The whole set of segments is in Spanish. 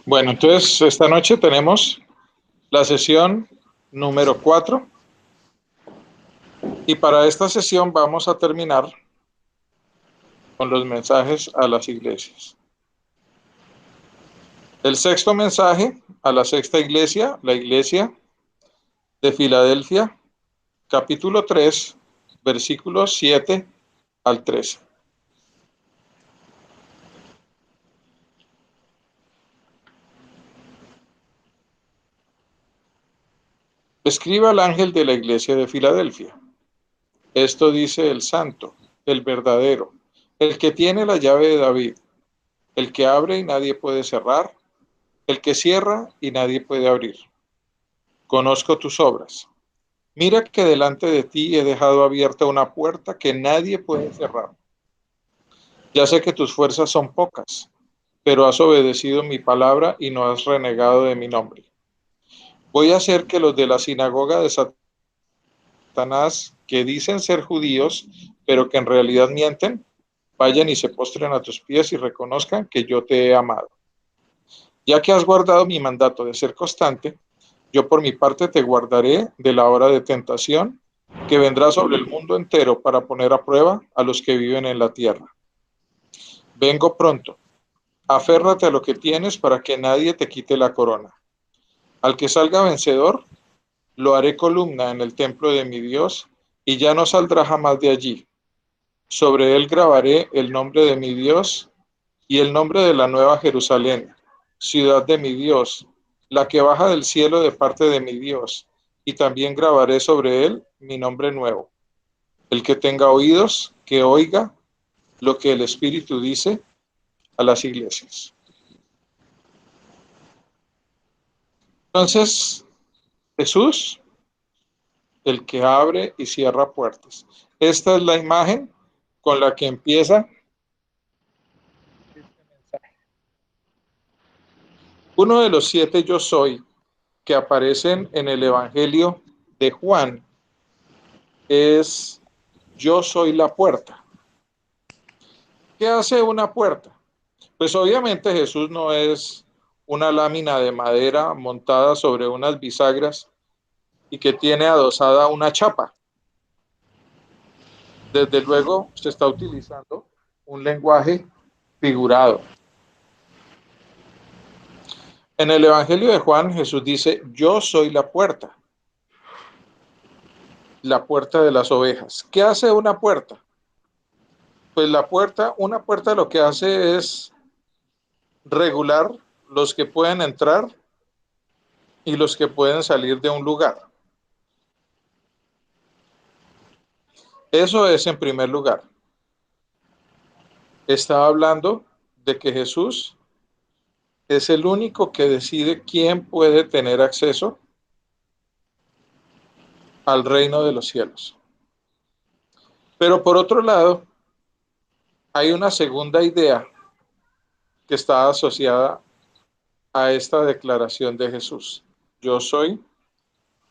Bueno, entonces esta noche tenemos la sesión número 4 y para esta sesión vamos a terminar con los mensajes a las iglesias. El sexto mensaje a la sexta iglesia, la iglesia de Filadelfia, capítulo 3, versículos 7 al 13. Escriba al ángel de la iglesia de Filadelfia. Esto dice el santo, el verdadero, el que tiene la llave de David, el que abre y nadie puede cerrar, el que cierra y nadie puede abrir. Conozco tus obras. Mira que delante de ti he dejado abierta una puerta que nadie puede cerrar. Ya sé que tus fuerzas son pocas, pero has obedecido mi palabra y no has renegado de mi nombre. Voy a hacer que los de la sinagoga de Satanás, que dicen ser judíos, pero que en realidad mienten, vayan y se postren a tus pies y reconozcan que yo te he amado. Ya que has guardado mi mandato de ser constante, yo por mi parte te guardaré de la hora de tentación que vendrá sobre el mundo entero para poner a prueba a los que viven en la tierra. Vengo pronto. Aférrate a lo que tienes para que nadie te quite la corona. Al que salga vencedor, lo haré columna en el templo de mi Dios y ya no saldrá jamás de allí. Sobre él grabaré el nombre de mi Dios y el nombre de la nueva Jerusalén, ciudad de mi Dios, la que baja del cielo de parte de mi Dios, y también grabaré sobre él mi nombre nuevo. El que tenga oídos, que oiga lo que el Espíritu dice a las iglesias. Entonces, Jesús, el que abre y cierra puertas. Esta es la imagen con la que empieza este mensaje. Uno de los 7 yo soy que aparecen en el Evangelio de Juan es yo soy la puerta. ¿Qué hace una puerta? Pues obviamente Jesús no es una lámina de madera montada sobre unas bisagras y que tiene adosada una chapa. Desde luego se está utilizando un lenguaje figurado. En el Evangelio de Juan, Jesús dice, yo soy la puerta de las ovejas. ¿Qué hace una puerta? Pues una puerta lo que hace es regular los que pueden entrar y los que pueden salir de un lugar. Eso es en primer lugar. Estaba hablando de que Jesús es el único que decide quién puede tener acceso al reino de los cielos. Pero por otro lado, hay una segunda idea que está asociada a esta declaración de Jesús. Yo soy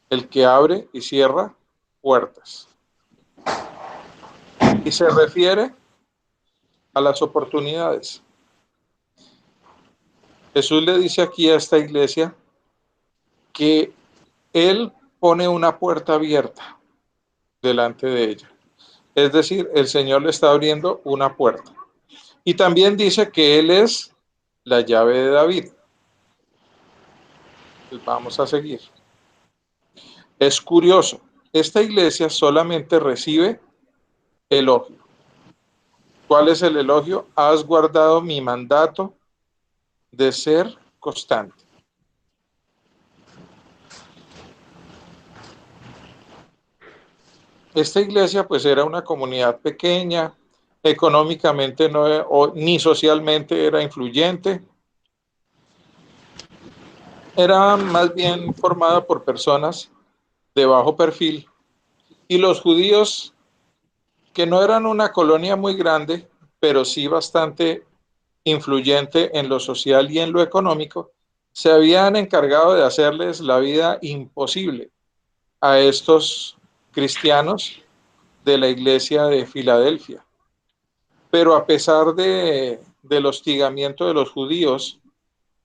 el que abre y cierra puertas. Y se refiere a las oportunidades. Jesús le dice aquí a esta iglesia que Él pone una puerta abierta delante de ella. Es decir, el Señor le está abriendo una puerta. Y también dice que Él es la llave de David. Pues vamos a seguir. Es curioso, esta iglesia solamente recibe elogio. ¿Cuál es el elogio? Has guardado mi mandato de ser constante. Esta iglesia pues era una comunidad pequeña, económicamente ni socialmente era influyente, era más bien formada por personas de bajo perfil y los judíos que no eran una colonia muy grande, pero sí bastante influyente en lo social y en lo económico, se habían encargado de hacerles la vida imposible a estos cristianos de la iglesia de Filadelfia. Pero a pesar del hostigamiento de los judíos,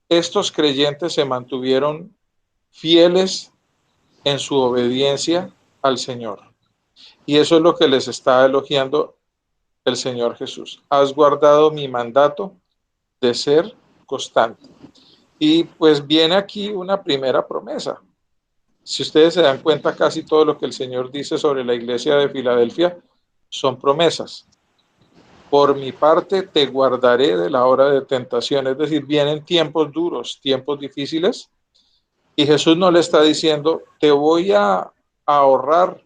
estos creyentes se mantuvieron fieles en su obediencia al Señor. Y eso es lo que les está elogiando el Señor Jesús. Has guardado mi mandato de ser constante. Y pues viene aquí una primera promesa. Si ustedes se dan cuenta, casi todo lo que el Señor dice sobre la iglesia de Filadelfia son promesas. Por mi parte, te guardaré de la hora de tentación. Es decir, vienen tiempos duros, tiempos difíciles. Y Jesús no le está diciendo, te voy a ahorrar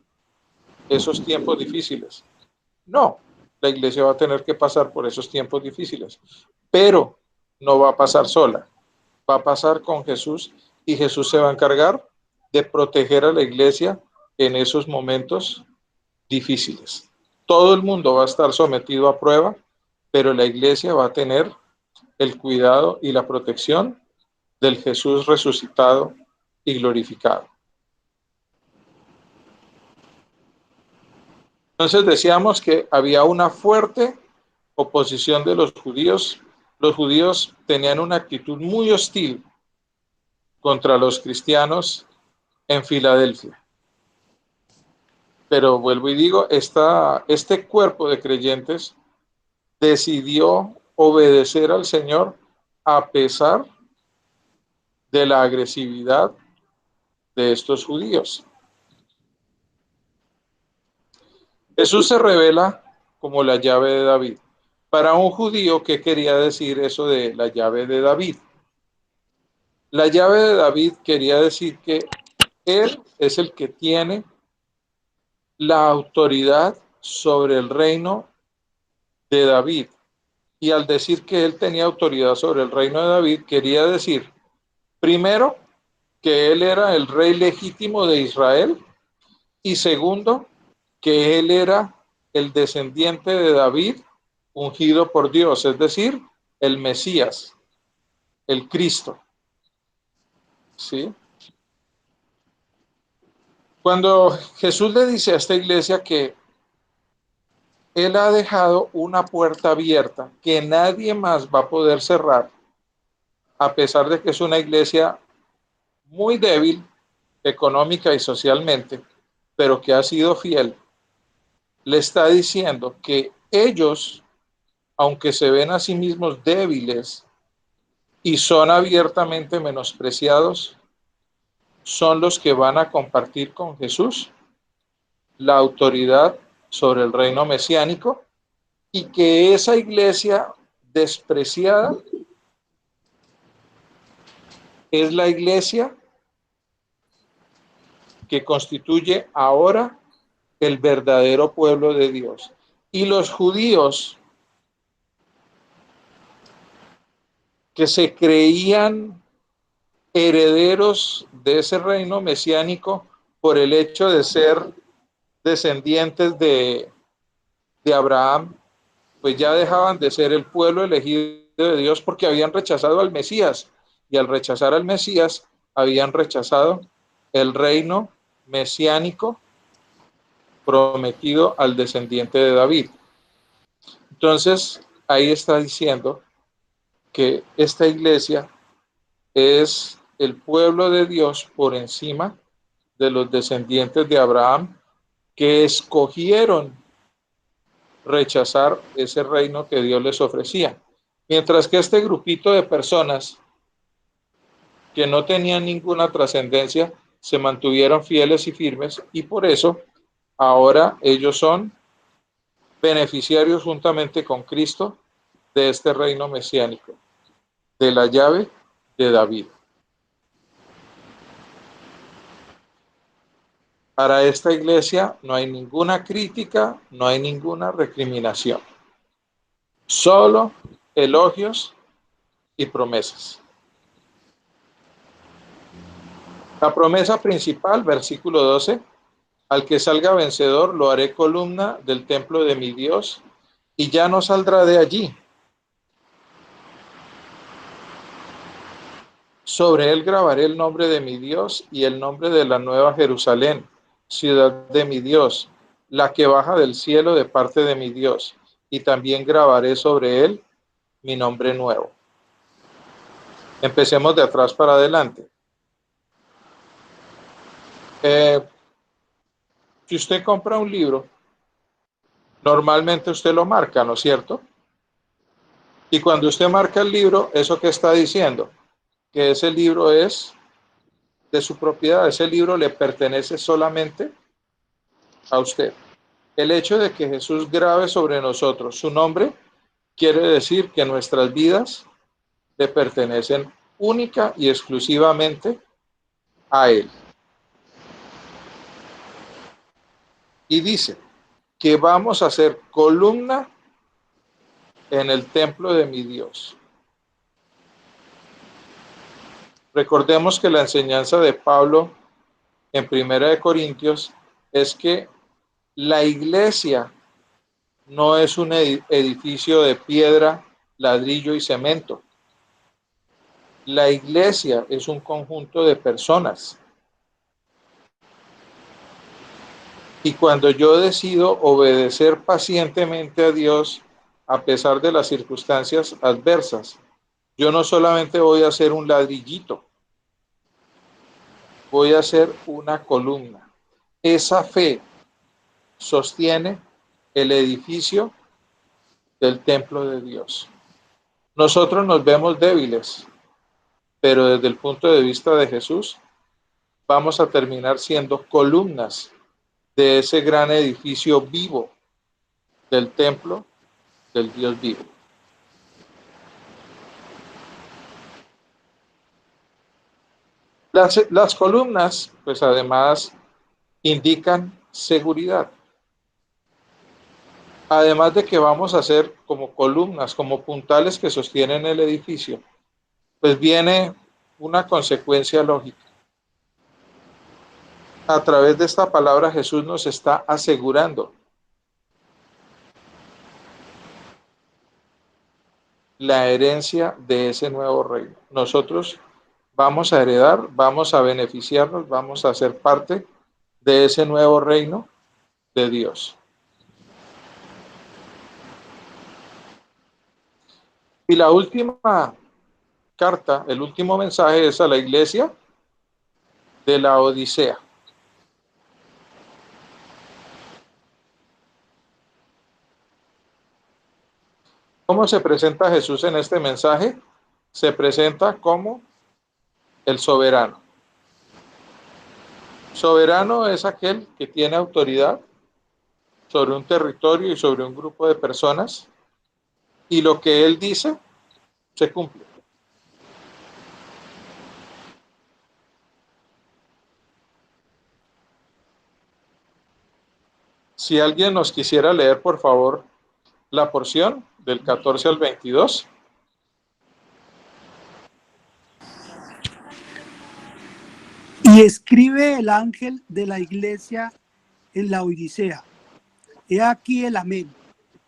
esos tiempos difíciles. No, la iglesia va a tener que pasar por esos tiempos difíciles. Pero no va a pasar sola. Va a pasar con Jesús y Jesús se va a encargar de proteger a la iglesia en esos momentos difíciles. Todo el mundo va a estar sometido a prueba, pero la iglesia va a tener el cuidado y la protección del Jesús resucitado y glorificado. Entonces decíamos que había una fuerte oposición de los judíos. Los judíos tenían una actitud muy hostil contra los cristianos en Filadelfia. Pero vuelvo y digo, este cuerpo de creyentes decidió obedecer al Señor a pesar de la agresividad de estos judíos. Jesús se revela como la llave de David. Para un judío, ¿qué quería decir eso de la llave de David? La llave de David quería decir que él es el que tiene la autoridad sobre el reino de David. Y al decir que él tenía autoridad sobre el reino de David, quería decir, primero, que él era el rey legítimo de Israel, y segundo, que él era el descendiente de David ungido por Dios, es decir, el Mesías, el Cristo. ¿Sí? Cuando Jesús le dice a esta iglesia que él ha dejado una puerta abierta que nadie más va a poder cerrar, a pesar de que es una iglesia muy débil económica y socialmente, pero que ha sido fiel, le está diciendo que ellos, aunque se ven a sí mismos débiles y son abiertamente menospreciados, son los que van a compartir con Jesús la autoridad sobre el reino mesiánico, y que esa iglesia despreciada es la iglesia que constituye ahora el verdadero pueblo de Dios. Y los judíos que se creían herederos de ese reino mesiánico por el hecho de ser descendientes de Abraham, pues ya dejaban de ser el pueblo elegido de Dios porque habían rechazado al Mesías. Y al rechazar al Mesías, habían rechazado el reino mesiánico prometido al descendiente de David. Entonces, ahí está diciendo que esta iglesia es el pueblo de Dios por encima de los descendientes de Abraham que escogieron rechazar ese reino que Dios les ofrecía. Mientras que este grupito de personas que no tenían ninguna trascendencia se mantuvieron fieles y firmes, y por eso ahora ellos son beneficiarios juntamente con Cristo de este reino mesiánico, de la llave de David. Para esta iglesia no hay ninguna crítica, no hay ninguna recriminación, solo elogios y promesas. La promesa principal, versículo 12, Al que salga vencedor lo haré columna del templo de mi Dios y ya no saldrá de allí. Sobre él grabaré el nombre de mi Dios y el nombre de la nueva Jerusalén, ciudad de mi Dios, la que baja del cielo de parte de mi Dios, y también grabaré sobre él mi nombre nuevo. Empecemos de atrás para adelante. Si usted compra un libro, normalmente usted lo marca, ¿no es cierto? Y cuando usted marca el libro, ¿eso qué está diciendo? Que ese libro es de su propiedad, ese libro le pertenece solamente a usted. El hecho de que Jesús grabe sobre nosotros su nombre quiere decir que nuestras vidas le pertenecen única y exclusivamente a Él. Y dice que vamos a ser columna en el templo de mi Dios. Recordemos que la enseñanza de Pablo en Primera de Corintios es que la iglesia no es un edificio de piedra, ladrillo y cemento. La iglesia es un conjunto de personas. Y cuando yo decido obedecer pacientemente a Dios, a pesar de las circunstancias adversas, yo no solamente voy a ser un ladrillito, voy a ser una columna. Esa fe sostiene el edificio del templo de Dios. Nosotros nos vemos débiles, pero desde el punto de vista de Jesús, vamos a terminar siendo columnas de ese gran edificio vivo del templo del Dios vivo. Las columnas, pues además, indican seguridad. Además de que vamos a ser como columnas, como puntales que sostienen el edificio, pues viene una consecuencia lógica. A través de esta palabra Jesús nos está asegurando la herencia de ese nuevo reino. Nosotros vamos a heredar, vamos a beneficiarnos, vamos a ser parte de ese nuevo reino de Dios. Y la última carta, el último mensaje es a la iglesia de la Odisea. ¿Cómo se presenta Jesús en este mensaje? Se presenta como el soberano. Soberano es aquel que tiene autoridad sobre un territorio y sobre un grupo de personas, y lo que él dice se cumple. Si alguien nos quisiera leer, por favor, la porción del 14 al 22. Y escribe el ángel de la iglesia en la Odisea. He aquí el amén,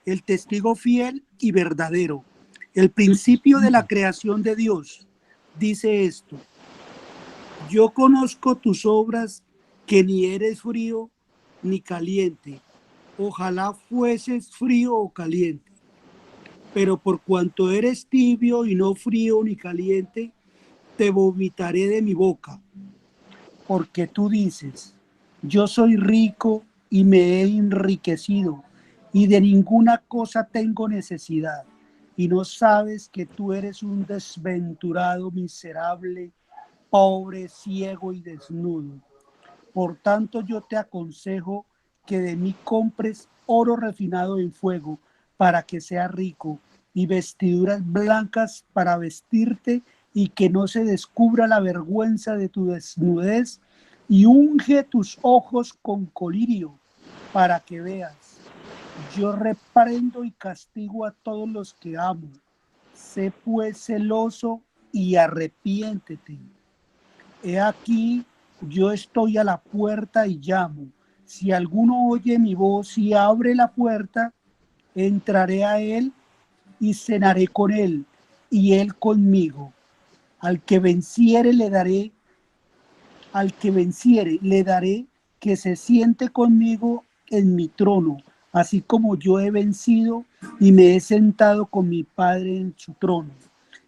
el testigo fiel y verdadero, el principio de la creación de Dios. Dice esto: yo conozco tus obras, que ni eres frío ni caliente. Ojalá fueses frío o caliente. Pero por cuanto eres tibio y no frío ni caliente, te vomitaré de mi boca. Porque tú dices: yo soy rico y me he enriquecido, y de ninguna cosa tengo necesidad, y no sabes que tú eres un desventurado, miserable, pobre, ciego y desnudo. Por tanto, yo te aconsejo que de mí compres oro refinado en fuego, para que seas rico, y vestiduras blancas para vestirte, y que no se descubra la vergüenza de tu desnudez, y unge tus ojos con colirio, para que veas. Yo reprendo y castigo a todos los que amo. Sé pues celoso y arrepiéntete. He aquí, yo estoy a la puerta y llamo. Si alguno oye mi voz y abre la puerta, entraré a él y cenaré con él, y él conmigo. Al que venciere le daré que se siente conmigo en mi trono, así como yo he vencido y me he sentado con mi Padre en su trono.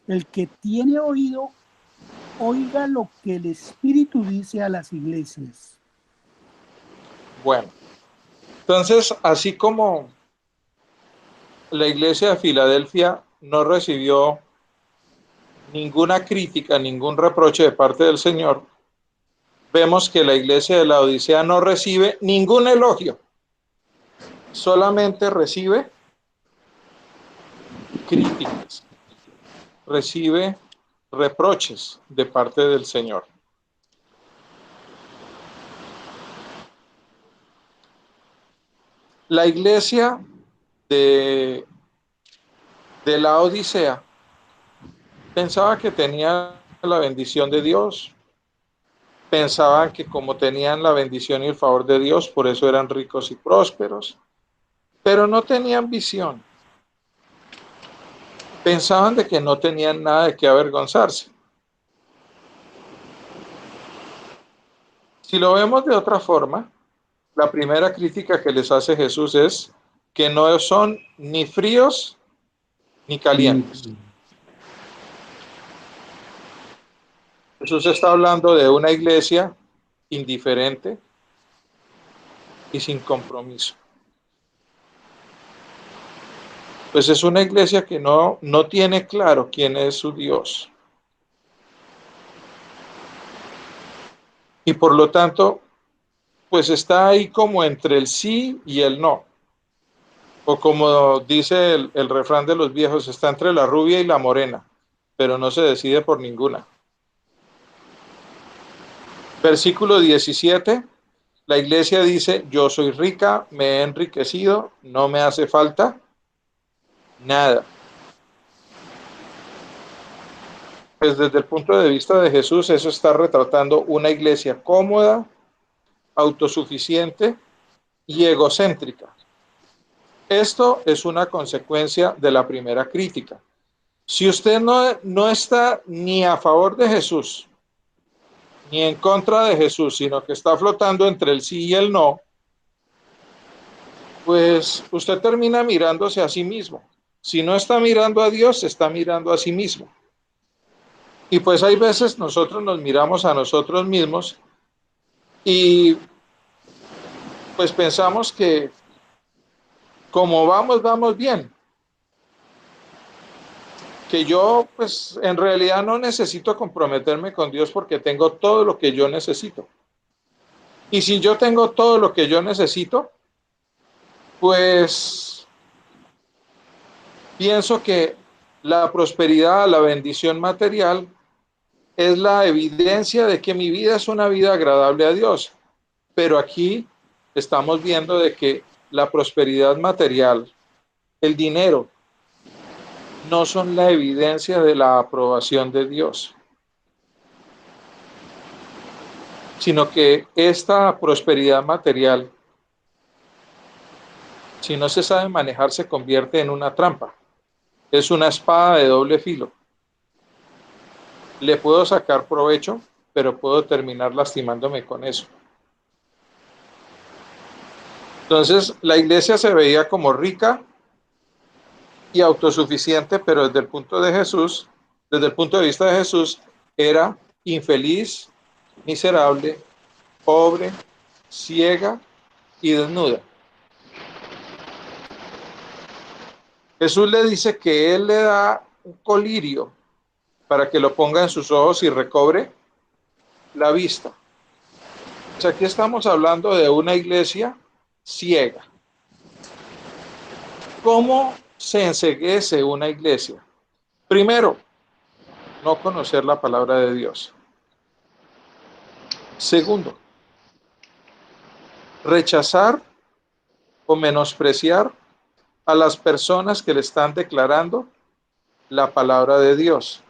El que tiene oído, oiga lo que el Espíritu dice a las iglesias. Bueno, entonces, así como la iglesia de Filadelfia no recibió ninguna crítica, ningún reproche de parte del Señor, vemos que la iglesia de la Odisea no recibe ningún elogio, solamente recibe críticas, recibe reproches de parte del Señor. La iglesia de, de la Odisea pensaba que tenía la bendición de Dios, pensaban que como tenían la bendición y el favor de Dios, por eso eran ricos y prósperos, pero no tenían visión. Pensaban de que no tenían nada de qué avergonzarse. Si lo vemos de otra forma, la primera crítica que les hace Jesús es que no son ni fríos ni calientes. Jesús está hablando de una iglesia indiferente y sin compromiso. Pues es una iglesia que no tiene claro quién es su Dios. Y por lo tanto, pues está ahí como entre el sí y el no. O como dice el refrán de los viejos, está entre la rubia y la morena, pero no se decide por ninguna. Versículo 17, la iglesia dice, yo soy rica, me he enriquecido, no me hace falta nada. Pues desde el punto de vista de Jesús, eso está retratando una iglesia cómoda, autosuficiente y egocéntrica. Esto es una consecuencia de la primera crítica. Si usted no está ni a favor de Jesús, ni en contra de Jesús, sino que está flotando entre el sí y el no, pues usted termina mirándose a sí mismo. Si no está mirando a Dios, se está mirando a sí mismo. Y pues hay veces nosotros nos miramos a nosotros mismos y pues pensamos que como vamos bien. Que yo pues en realidad no necesito comprometerme con Dios porque tengo todo lo que yo necesito. Y si yo tengo todo lo que yo necesito, pues pienso que la prosperidad, la bendición material es la evidencia de que mi vida es una vida agradable a Dios. Pero aquí estamos viendo de que la prosperidad material, el dinero, no son la evidencia de la aprobación de Dios, sino que esta prosperidad material, si no se sabe manejar, se convierte en una trampa. Es una espada de doble filo. Le puedo sacar provecho, pero puedo terminar lastimándome con eso. Entonces, la iglesia se veía como rica y autosuficiente, pero desde el punto de Jesús, desde el punto de vista de Jesús, era infeliz, miserable, pobre, ciega y desnuda. Jesús le dice que él le da un colirio para que lo ponga en sus ojos y recobre la vista. Pues aquí estamos hablando de una iglesia ciega. ¿Cómo se enceguece una iglesia? Primero, no conocer la palabra de Dios. Segundo, rechazar o menospreciar a las personas que le están declarando la palabra de Dios.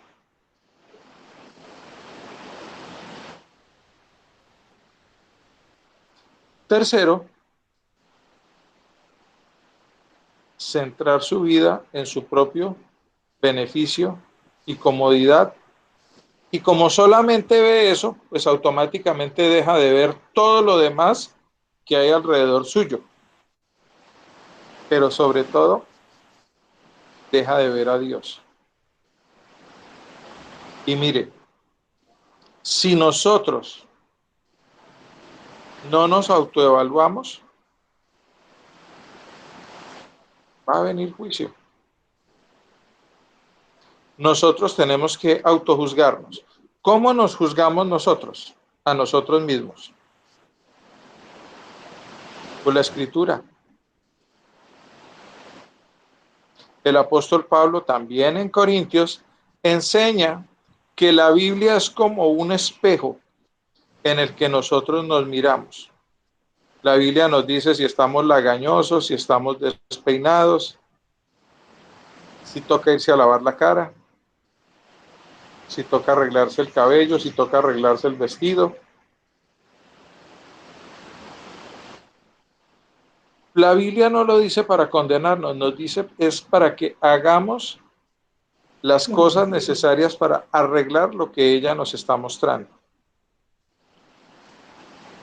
Tercero, centrar su vida en su propio beneficio y comodidad. Y como solamente ve eso, pues automáticamente deja de ver todo lo demás que hay alrededor suyo. Pero sobre todo, deja de ver a Dios. Y mire, si nosotros no nos autoevaluamos, va a venir juicio. Nosotros tenemos que autojuzgarnos. ¿Cómo nos juzgamos nosotros? A nosotros mismos. Por la Escritura. El apóstol Pablo también en Corintios enseña que la Biblia es como un espejo en el que nosotros nos miramos. La Biblia nos dice si estamos lagañosos, si estamos despeinados, si toca irse a lavar la cara, si toca arreglarse el cabello, si toca arreglarse el vestido. La Biblia no lo dice para condenarnos, nos dice es para que hagamos las cosas necesarias para arreglar lo que ella nos está mostrando.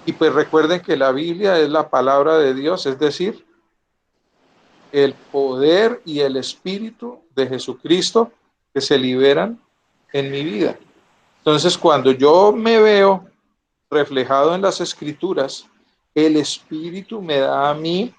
Y pues recuerden que la Biblia es la palabra de Dios, es decir, el poder y el espíritu de Jesucristo que se liberan en mi vida. Entonces, cuando yo me veo reflejado en las Escrituras, el Espíritu me da a mí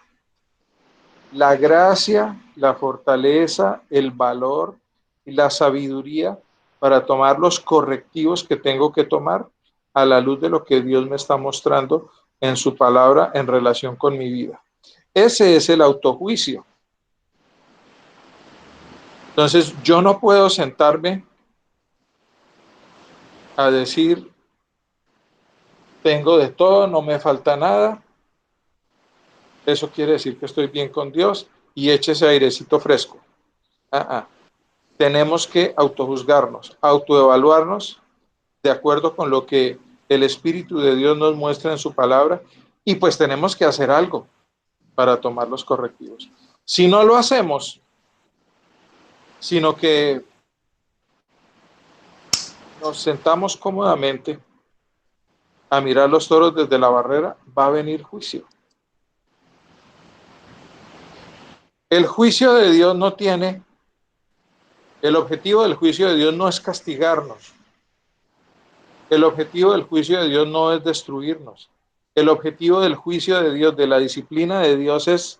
la gracia, la fortaleza, el valor y la sabiduría para tomar los correctivos que tengo que tomar a la luz de lo que Dios me está mostrando en su palabra en relación con mi vida. Ese es el autojuicio. Entonces, yo no puedo sentarme a decir, tengo de todo, no me falta nada. Eso quiere decir que estoy bien con Dios y eche ese airecito fresco. Tenemos que autojuzgarnos, autoevaluarnos de acuerdo con lo que el Espíritu de Dios nos muestra en su palabra y pues tenemos que hacer algo para tomar los correctivos. Si no lo hacemos, sino que nos sentamos cómodamente a mirar los toros desde la barrera, va a venir juicio. El juicio de Dios no tiene, el objetivo del juicio de Dios no es castigarnos. El objetivo del juicio de Dios no es destruirnos. El objetivo del juicio de Dios, de la disciplina de Dios, es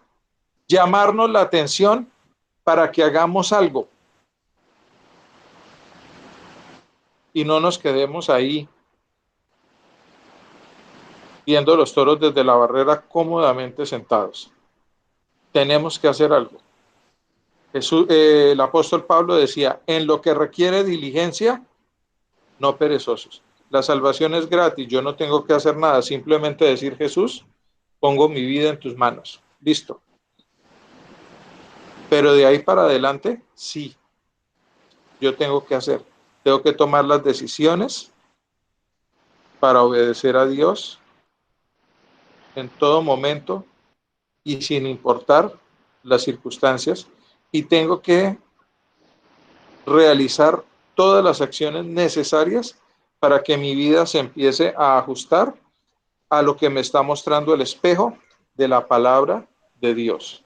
llamarnos la atención para que hagamos algo. Y no nos quedemos ahí viendo los toros desde la barrera cómodamente sentados. Tenemos que hacer algo. El apóstol Pablo decía, en lo que requiere diligencia, no perezosos. La salvación es gratis, yo no tengo que hacer nada, simplemente decir, Jesús, pongo mi vida en tus manos. Listo. Pero de ahí para adelante, sí, yo tengo que hacer. Tengo que tomar las decisiones para obedecer a Dios en todo momento y sin importar las circunstancias. Y tengo que realizar todas las acciones necesarias para que mi vida se empiece a ajustar a lo que me está mostrando el espejo de la palabra de Dios.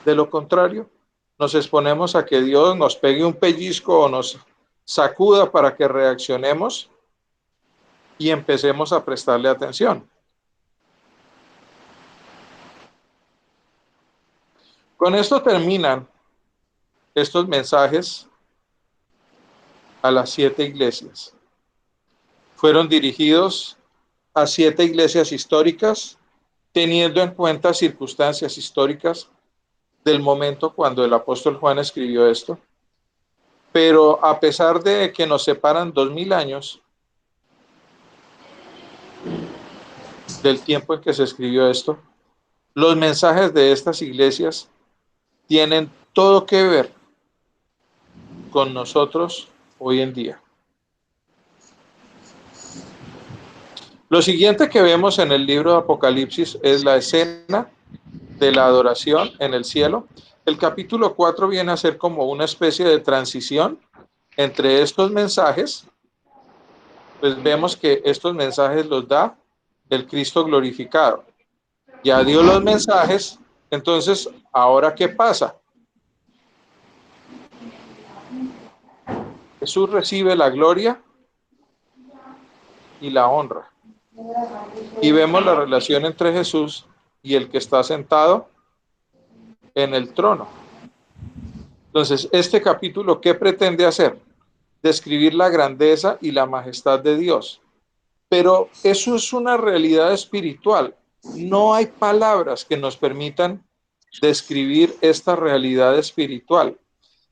De lo contrario, nos exponemos a que Dios nos pegue un pellizco o nos sacuda para que reaccionemos y empecemos a prestarle atención. Con esto terminan estos mensajes a las 7 iglesias. Fueron dirigidos a 7 iglesias históricas, teniendo en cuenta circunstancias históricas del momento cuando el apóstol Juan escribió esto. Pero a pesar de que nos separan 2000 años del tiempo en que se escribió esto, los mensajes de estas iglesias tienen todo que ver con nosotros hoy en día. Lo siguiente que vemos en el libro de Apocalipsis es la escena de la adoración en el cielo. El capítulo 4 viene a ser como una especie de transición entre estos mensajes. Pues vemos que estos mensajes los da el Cristo glorificado. Ya dio los mensajes, entonces, ¿ahora qué pasa? Jesús recibe la gloria y la honra. Y vemos la relación entre Jesús y el que está sentado en el trono. Entonces, este capítulo, ¿qué pretende hacer? Describir la grandeza y la majestad de Dios. Pero eso es una realidad espiritual. No hay palabras que nos permitan describir esta realidad espiritual.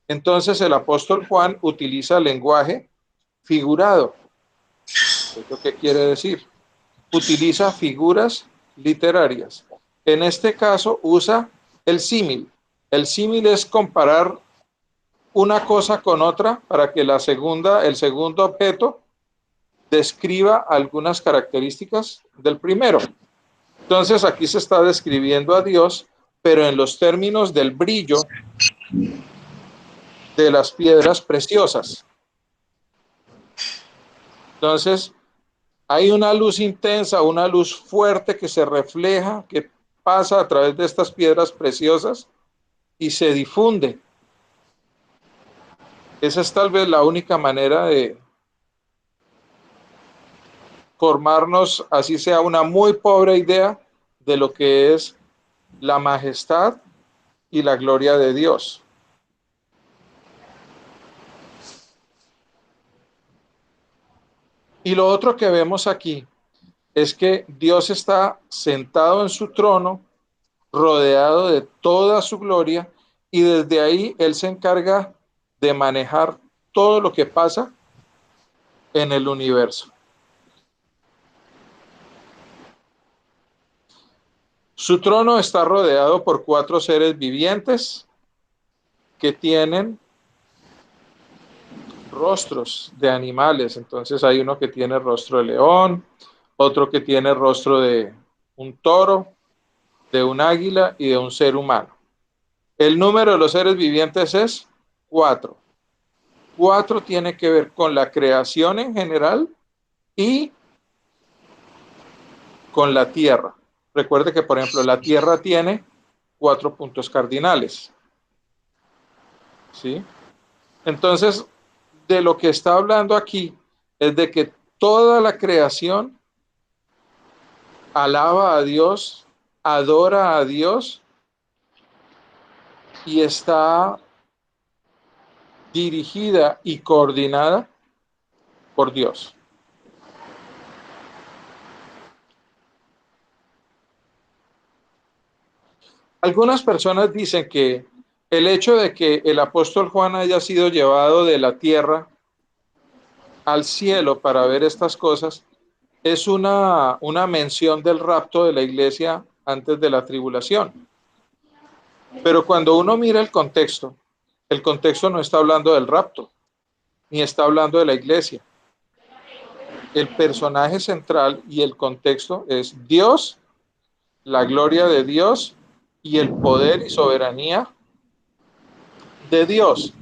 Entonces el apóstol Juan utiliza lenguaje figurado. ¿Esto qué quiere decir? Utiliza figuras literarias. En este caso usa el símil. El símil es comparar una cosa con otra para que el segundo objeto describa algunas características del primero. Entonces aquí se está describiendo a Dios, pero en los términos del brillo de las piedras preciosas. Entonces, hay una luz intensa, una luz fuerte que se refleja, que pasa a través de estas piedras preciosas y se difunde. Esa es tal vez la única manera de formarnos, así sea una muy pobre idea, de lo que es la majestad y la gloria de Dios. Y lo otro que vemos aquí es que Dios está sentado en su trono, rodeado de toda su gloria, y desde ahí Él se encarga de manejar todo lo que pasa en el universo. Su trono está rodeado por 4 seres vivientes que tienen rostros de animales. Entonces hay uno que tiene rostro de león, otro que tiene rostro de un toro, de un águila y de un ser humano. El número de los seres vivientes es 4. 4 tiene que ver con la creación en general y con la tierra. Recuerde que, por ejemplo, la tierra tiene 4 puntos cardinales. ¿Sí? Entonces, de lo que está hablando aquí es de que toda la creación alaba a Dios, adora a Dios y está dirigida y coordinada por Dios. Algunas personas dicen que el hecho de que el apóstol Juan haya sido llevado de la tierra al cielo para ver estas cosas es una mención del rapto de la iglesia antes de la tribulación. Pero cuando uno mira el contexto no está hablando del rapto, ni está hablando de la iglesia. El personaje central y el contexto es Dios, la gloria de Dios y el poder y soberanía de Dios.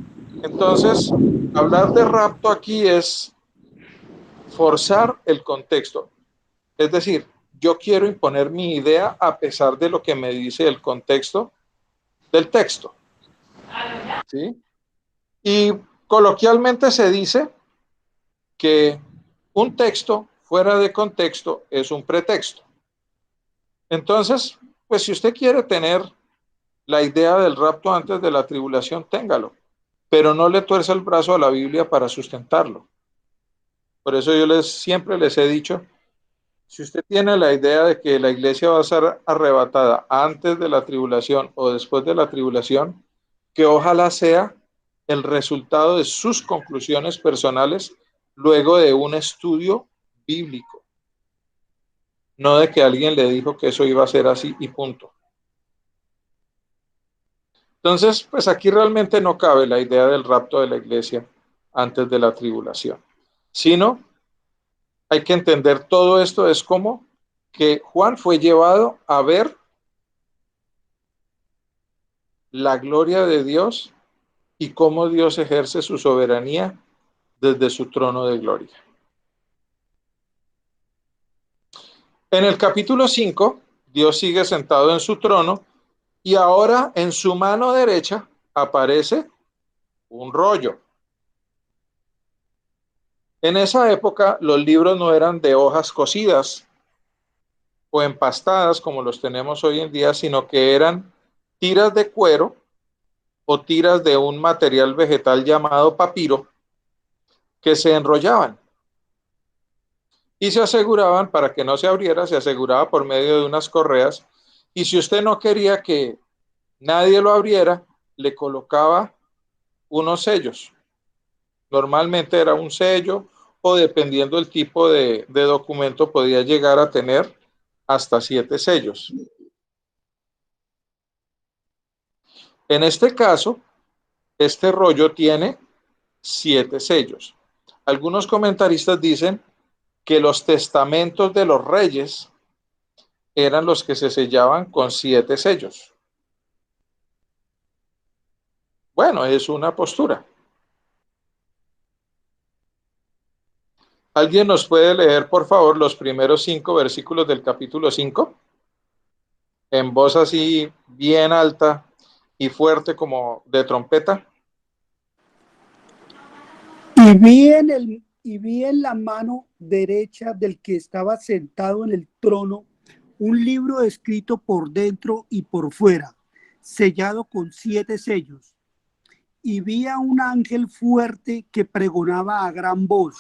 Entonces, hablar de rapto aquí es forzar el contexto. Es decir, yo quiero imponer mi idea a pesar de lo que me dice el contexto del texto. ¿Sí? Y coloquialmente se dice que un texto fuera de contexto es un pretexto. Entonces, pues si usted quiere tener la idea del rapto antes de la tribulación, téngalo, pero no le tuerza el brazo a la Biblia para sustentarlo. Por eso yo siempre les he dicho, si usted tiene la idea de que la iglesia va a ser arrebatada antes de la tribulación o después de la tribulación, que ojalá sea el resultado de sus conclusiones personales luego de un estudio bíblico, no de que alguien le dijo que eso iba a ser así y punto. Entonces, pues aquí realmente no cabe la idea del rapto de la iglesia antes de la tribulación, sino hay que entender todo esto es como que Juan fue llevado a ver la gloria de Dios y cómo Dios ejerce su soberanía desde su trono de gloria. En el capítulo 5, Dios sigue sentado en su trono y ahora en su mano derecha aparece un rollo. En esa época los libros no eran de hojas cocidas o empastadas como los tenemos hoy en día, sino que eran tiras de cuero o tiras de un material vegetal llamado papiro que se enrollaban y se aseguraban, para que no se abriera, se aseguraba por medio de unas correas, y si usted no quería que nadie lo abriera, le colocaba unos sellos. Normalmente era un sello o dependiendo del tipo de documento podía llegar a tener hasta 7 sellos. En este caso, este rollo tiene 7 sellos. Algunos comentaristas dicen que los testamentos de los reyes eran los que se sellaban con 7 sellos. Bueno, es una postura. ¿Alguien nos puede leer, por favor, los primeros 5 versículos del capítulo 5? En voz así bien alta y fuerte como de trompeta. Y vi en la mano derecha del que estaba sentado en el trono un libro escrito por dentro y por fuera, sellado con 7 sellos. Y vi a un ángel fuerte que pregonaba a gran voz: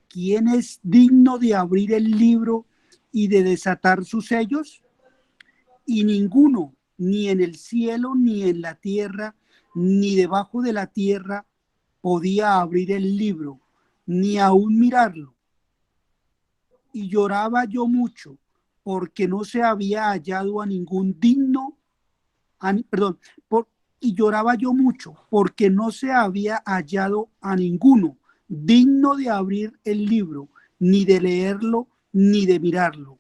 ¿quién es digno de abrir el libro y de desatar sus sellos? Y ninguno, ni en el cielo, ni en la tierra, ni debajo de la tierra, podía abrir el libro, ni aún mirarlo. Y lloraba yo mucho, porque no se había hallado a ningún digno, perdón, y lloraba yo mucho, porque no se había hallado a ninguno digno de abrir el libro, ni de leerlo, ni de mirarlo.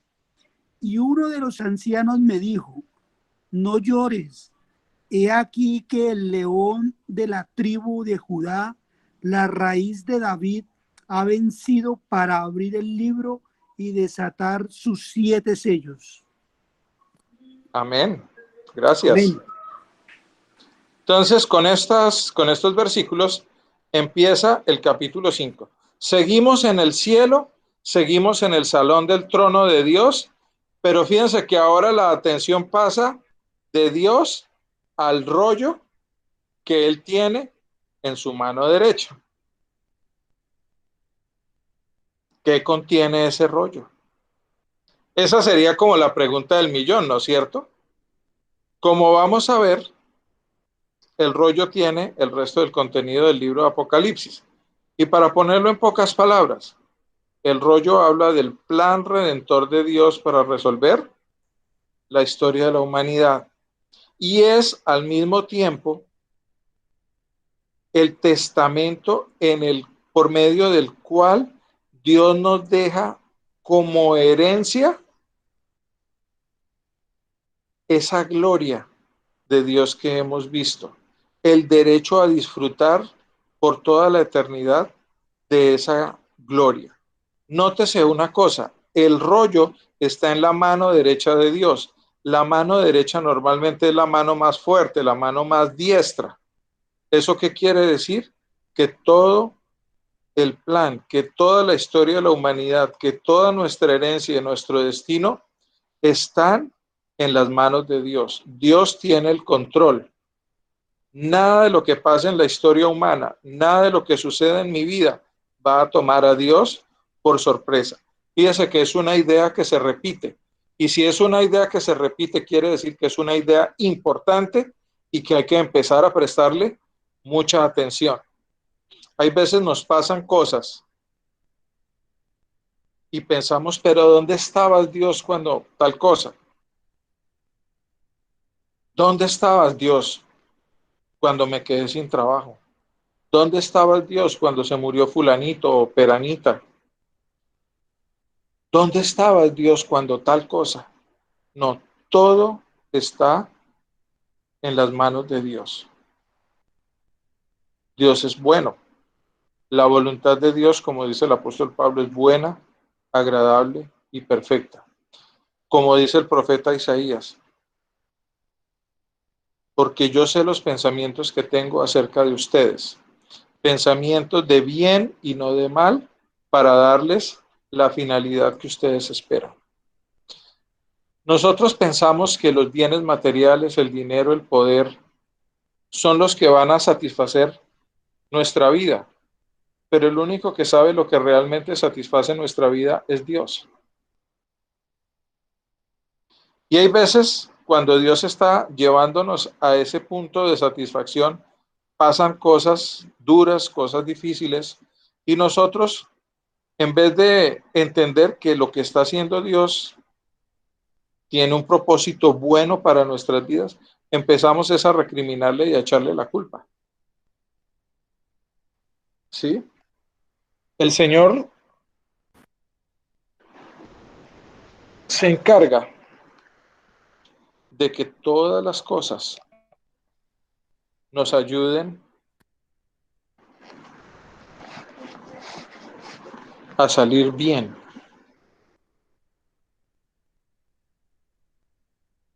Y uno de los ancianos me dijo: no llores, he aquí que el león de la tribu de Judá, la raíz de David, ha vencido para abrir el libro y desatar sus 7 sellos. Amén. Gracias. Amén. Entonces, con estos versículos empieza el capítulo 5. Seguimos en el cielo, seguimos en el salón del trono de Dios, pero fíjense que ahora la atención pasa de Dios al rollo que él tiene en su mano derecha. ¿Qué contiene ese rollo? Esa sería como la pregunta del millón, ¿no es cierto? Como vamos a ver, el rollo tiene el resto del contenido del libro de Apocalipsis. Y para ponerlo en pocas palabras, el rollo habla del plan redentor de Dios para resolver la historia de la humanidad. Y es al mismo tiempo el testamento por medio del cual Dios nos deja como herencia esa gloria de Dios que hemos visto, el derecho a disfrutar por toda la eternidad de esa gloria. Nótese una cosa, el rollo está en la mano derecha de Dios. La mano derecha normalmente es la mano más fuerte, la mano más diestra. ¿Eso qué quiere decir? Que todo el plan, que toda la historia de la humanidad, que toda nuestra herencia y nuestro destino están en las manos de Dios. Dios tiene el control. Nada de lo que pasa en la historia humana, nada de lo que sucede en mi vida va a tomar a Dios por sorpresa. Fíjese que es una idea que se repite. Y si es una idea que se repite, quiere decir que es una idea importante y que hay que empezar a prestarle mucha atención. Hay veces nos pasan cosas y pensamos, pero ¿dónde estabas Dios cuando tal cosa? ¿Dónde estabas Dios cuando me quedé sin trabajo? ¿Dónde estabas Dios cuando se murió fulanito o peranita? ¿Dónde estabas Dios cuando tal cosa? No, todo está en las manos de Dios. Dios es bueno. La voluntad de Dios, como dice el apóstol Pablo, es buena, agradable y perfecta. Como dice el profeta Isaías, porque yo sé los pensamientos que tengo acerca de ustedes, pensamientos de bien y no de mal, para darles la finalidad que ustedes esperan. Nosotros pensamos que los bienes materiales, el dinero, el poder, son los que van a satisfacer nuestra vida, pero el único que sabe lo que realmente satisface nuestra vida es Dios. Y hay veces cuando Dios está llevándonos a ese punto de satisfacción, pasan cosas duras, cosas difíciles, y nosotros, en vez de entender que lo que está haciendo Dios tiene un propósito bueno para nuestras vidas, empezamos es a recriminarle y a echarle la culpa. ¿Sí? El Señor se encarga de que todas las cosas nos ayuden a salir bien.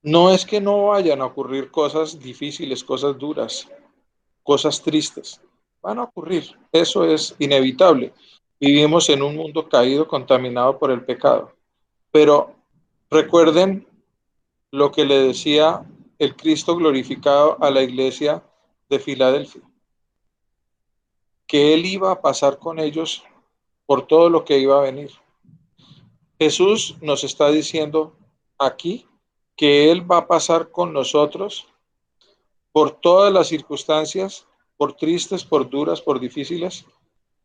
No es que no vayan a ocurrir cosas difíciles, cosas duras, cosas tristes. Van a ocurrir. Eso es inevitable. Vivimos en un mundo caído, contaminado por el pecado. Pero recuerden lo que le decía el Cristo glorificado a la iglesia de Filadelfia, que él iba a pasar con ellos por todo lo que iba a venir. Jesús nos está diciendo aquí que él va a pasar con nosotros por todas las circunstancias, por tristes, por duras, por difíciles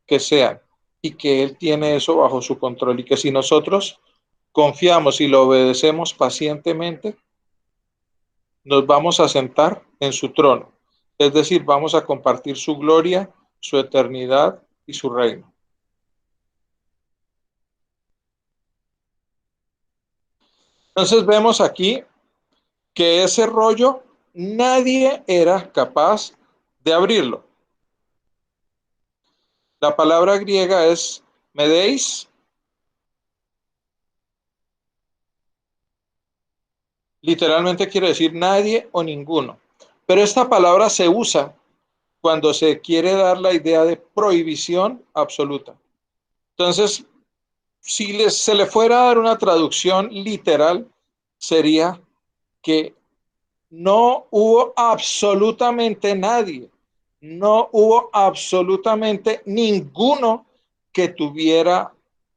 que sean, y que él tiene eso bajo su control, y que si nosotros confiamos y lo obedecemos pacientemente, nos vamos a sentar en su trono. Es decir, vamos a compartir su gloria, su eternidad y su reino. Entonces vemos aquí que ese rollo nadie era capaz de abrirlo. La palabra griega es medeis, literalmente quiere decir nadie o ninguno. Pero esta palabra se usa cuando se quiere dar la idea de prohibición absoluta. Entonces, si se le fuera a dar una traducción literal, sería que no hubo absolutamente nadie, no hubo absolutamente ninguno que tuviera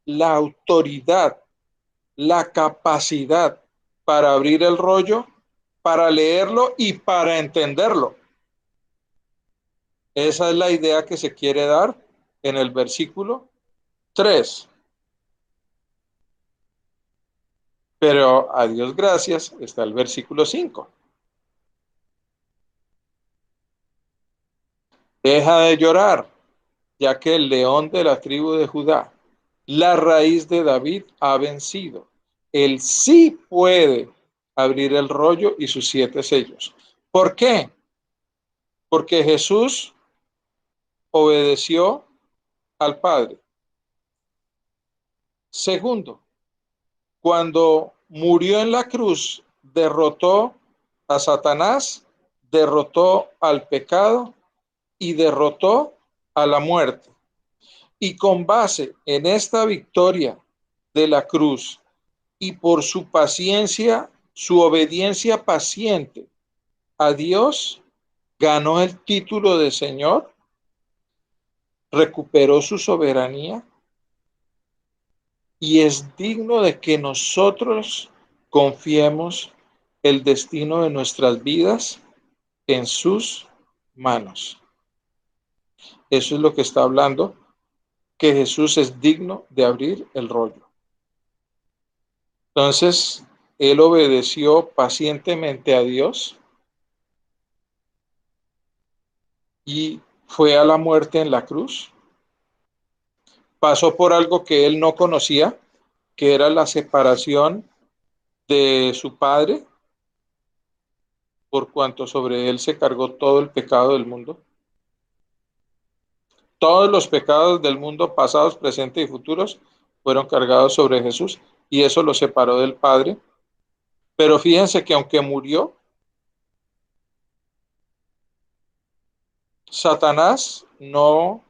la autoridad, la capacidad para abrir el rollo, para leerlo y para entenderlo. Esa es la idea que se quiere dar en el versículo 3. Pero a Dios gracias está el versículo 5. Deja de llorar, ya que el león de la tribu de Judá, la raíz de David, ha vencido. Él sí puede abrir el rollo y sus 7 sellos. ¿Por qué? Porque Jesús obedeció al Padre. Segundo, cuando murió en la cruz, derrotó a Satanás, derrotó al pecado y derrotó a la muerte. Y con base en esta victoria de la cruz y por su paciencia, su obediencia paciente a Dios, ganó el título de Señor, recuperó su soberanía y es digno de que nosotros confiemos el destino de nuestras vidas en sus manos. Eso es lo que está hablando, que Jesús es digno de abrir el rollo. Entonces, él obedeció pacientemente a Dios y fue a la muerte en la cruz. Pasó por algo que él no conocía, que era la separación de su padre, por cuanto sobre él se cargó todo el pecado del mundo. Todos los pecados del mundo, pasados, presentes y futuros, fueron cargados sobre Jesús y eso lo separó del Padre. Pero fíjense que aunque murió, Satanás no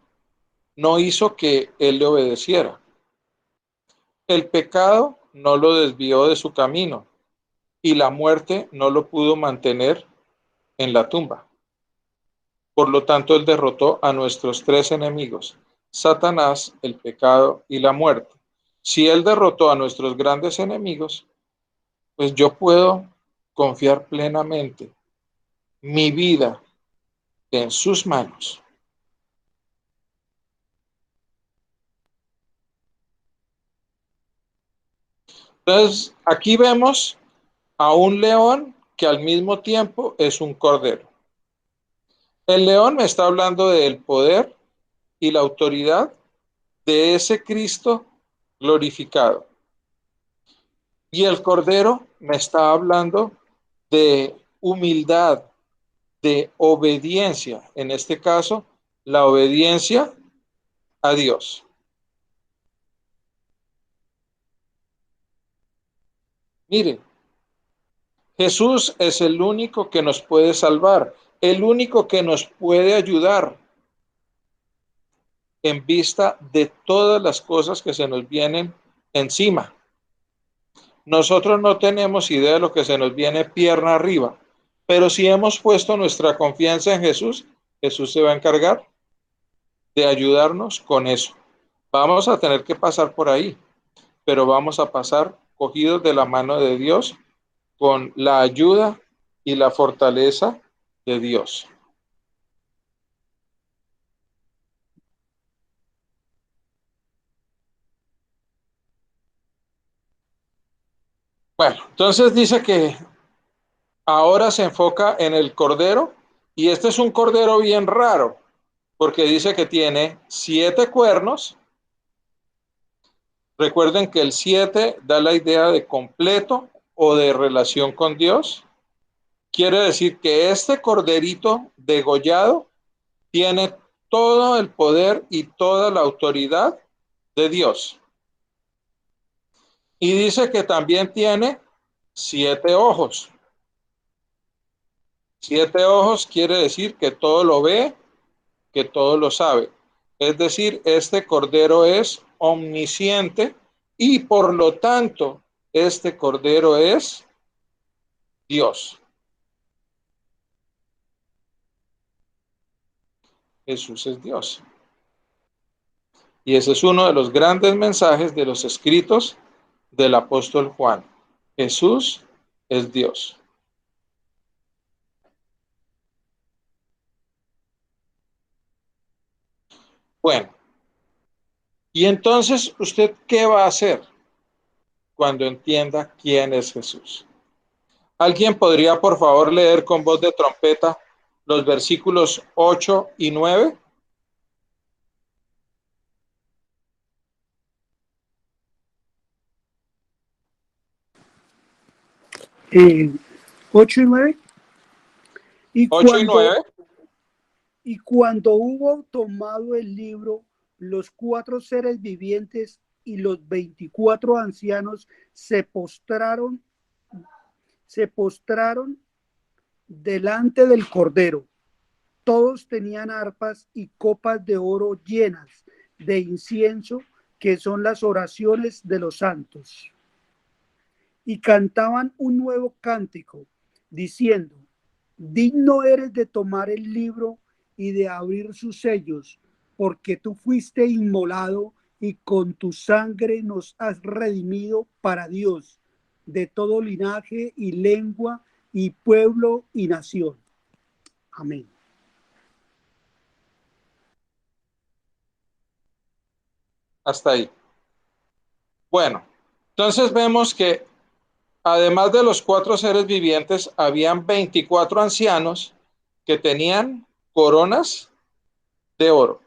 hizo que él le obedeciera. El pecado no lo desvió de su camino y la muerte no lo pudo mantener en la tumba. Por lo tanto, él derrotó a nuestros tres enemigos, Satanás, el pecado y la muerte. Si él derrotó a nuestros grandes enemigos, pues yo puedo confiar plenamente mi vida en sus manos. Entonces, aquí vemos a un león que al mismo tiempo es un cordero. El león me está hablando del poder y la autoridad de ese Cristo glorificado. Y el cordero me está hablando de humildad, de obediencia. En este caso, la obediencia a Dios. Miren, Jesús es el único que nos puede salvar, el único que nos puede ayudar en vista de todas las cosas que se nos vienen encima. Nosotros no tenemos idea de lo que se nos viene pierna arriba, pero si hemos puesto nuestra confianza en Jesús, Jesús se va a encargar de ayudarnos con eso. Vamos a tener que pasar por ahí, pero vamos a pasar cogidos de la mano de Dios con la ayuda y la fortaleza de Dios. Bueno, entonces dice que ahora se enfoca en el cordero y este es un cordero bien raro porque dice que tiene 7 cuernos. Recuerden que el 7 da la idea de completo o de relación con Dios. Quiere decir que este corderito degollado tiene todo el poder y toda la autoridad de Dios. Y dice que también tiene 7 ojos. 7 ojos quiere decir que todo lo ve, que todo lo sabe. Es decir, este cordero es omnisciente y por lo tanto, este cordero es Dios. Jesús es Dios. Y ese es uno de los grandes mensajes de los escritos del apóstol Juan. Jesús es Dios. Bueno, y entonces, ¿usted qué va a hacer cuando entienda quién es Jesús? ¿Alguien podría, por favor, leer con voz de trompeta los versículos 8 y 9? 8 y 9. Y 8 y cuando, 9. y cuando hubo tomado el libro, los 4 seres vivientes y los 24 ancianos se postraron delante del Cordero. Todos tenían arpas y copas de oro llenas de incienso, que son las oraciones de los santos. Y cantaban un nuevo cántico, diciendo: digno eres de tomar el libro y de abrir sus sellos, porque tú fuiste inmolado y con tu sangre nos has redimido para Dios, de todo linaje y lengua y pueblo y nación. Amén. Hasta ahí. Bueno, entonces vemos que además de los 4 seres vivientes, habían 24 ancianos que tenían coronas de oro.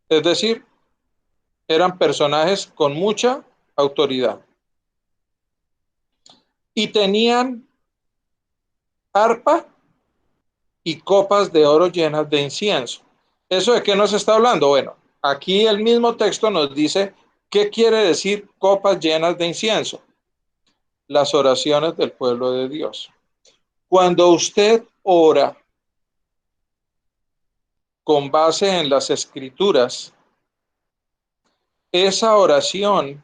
Es decir, eran personajes con mucha autoridad. Y tenían arpa y copas de oro llenas de incienso. ¿Eso de qué nos está hablando? Bueno, aquí el mismo texto nos dice qué quiere decir copas llenas de incienso. Las oraciones del pueblo de Dios. Cuando usted ora con base en las escrituras, esa oración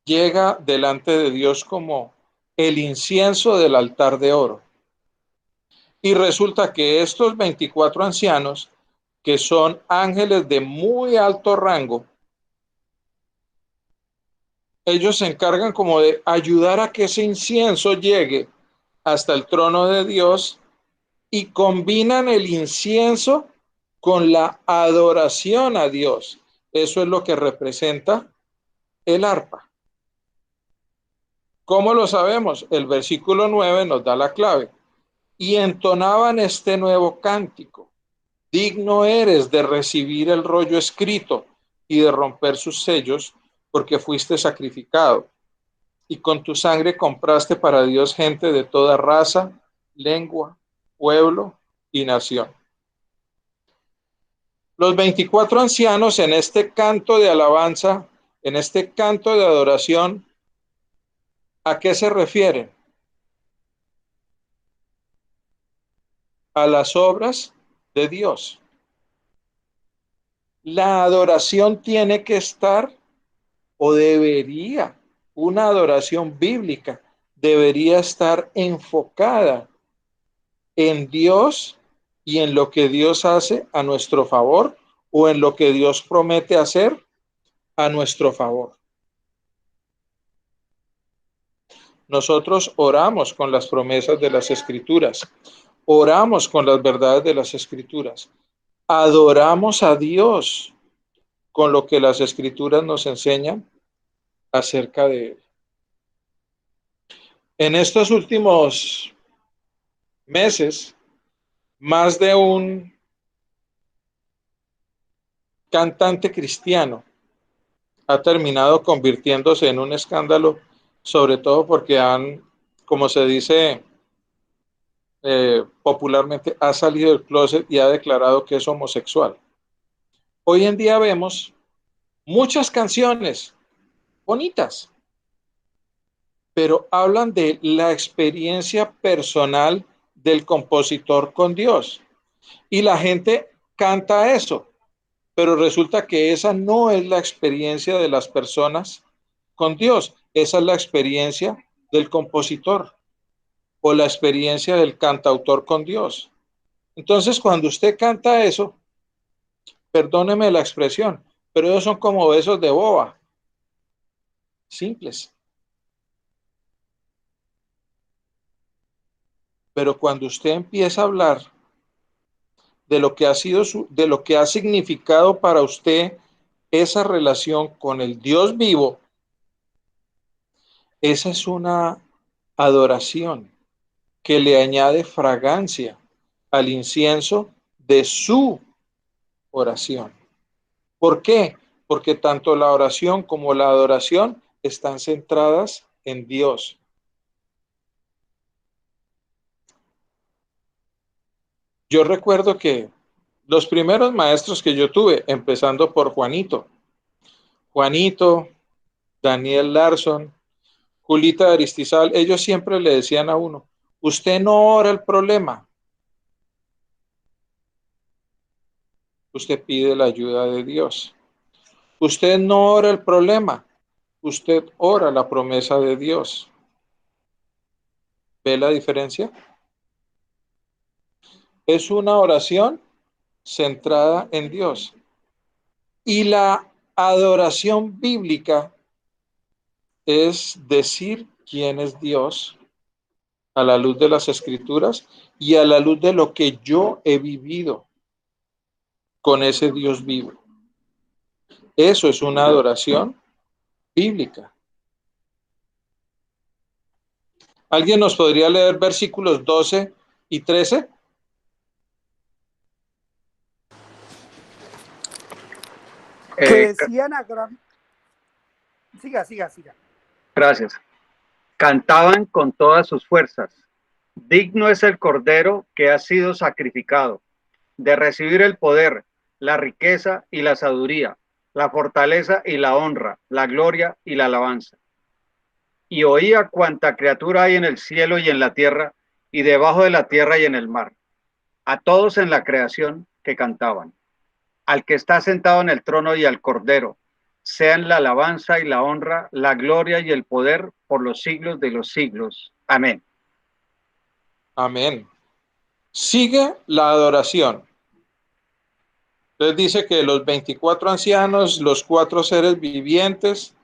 llega delante de Dios como el incienso del altar de oro. Y resulta que estos 24 ancianos, que son ángeles de muy alto rango, ellos se encargan como de ayudar a que ese incienso llegue hasta el trono de Dios y combinan el incienso con la adoración a Dios. Eso es lo que representa el arpa. ¿Cómo lo sabemos? El versículo 9 nos da la clave. Y entonaban este nuevo cántico. Digno eres de recibir el rollo escrito y de romper sus sellos, porque fuiste sacrificado. Y con tu sangre compraste para Dios gente de toda raza, lengua, pueblo y nación. Los 24 ancianos en este canto de alabanza, en este canto de adoración, ¿a qué se refieren? A las obras de Dios. La adoración tiene que estar, o debería, una adoración bíblica, debería estar enfocada en Dios y en lo que Dios hace a nuestro favor o en lo que Dios promete hacer a nuestro favor. Nosotros oramos con las promesas de las Escrituras, oramos con las verdades de las Escrituras, adoramos a Dios con lo que las Escrituras nos enseñan acerca de Él. En estos últimos meses, más de un cantante cristiano ha terminado convirtiéndose en un escándalo, sobre todo porque han, como se dice popularmente, ha salido del closet y ha declarado que es homosexual. Hoy en día vemos muchas canciones bonitas, pero hablan de la experiencia personal del compositor con Dios. Y la gente canta eso, pero resulta que esa no es la experiencia de las personas con Dios, esa es la experiencia del compositor o la experiencia del cantautor con Dios. Entonces, cuando usted canta eso, perdóneme la expresión, pero ellos son como besos de boba, simples. Pero cuando usted empieza a hablar de lo que ha sido de lo que ha significado para usted esa relación con el Dios vivo, esa es una adoración que le añade fragancia al incienso de su oración. ¿Por qué? Porque tanto la oración como la adoración están centradas en Dios. Yo recuerdo que los primeros maestros que yo tuve, empezando por Juanito, Daniel Larson, Julita Aristizal, ellos siempre le decían a uno, usted no ora el problema, usted pide la ayuda de Dios. Usted no ora el problema, usted ora la promesa de Dios. ¿Ve la diferencia? Es una oración centrada en Dios. Y la adoración bíblica es decir quién es Dios a la luz de las escrituras y a la luz de lo que yo he vivido con ese Dios vivo. Eso es una adoración bíblica. ¿Alguien nos podría leer versículos 12 y 13? Que decían a gran... Siga. Gracias. Cantaban con todas sus fuerzas, Digno es el Cordero que ha sido sacrificado, de recibir el poder, la riqueza y la sabiduría, la fortaleza y la honra, la gloria y la alabanza. Y oía cuanta criatura hay en el cielo y en la tierra, y debajo de la tierra y en el mar, a todos en la creación que cantaban, al que está sentado en el trono y al Cordero, sean la alabanza y la honra, la gloria y el poder por los siglos de los siglos. Amén. Amén. Sigue la adoración. Entonces dice que los 24 ancianos, los 4 seres vivientes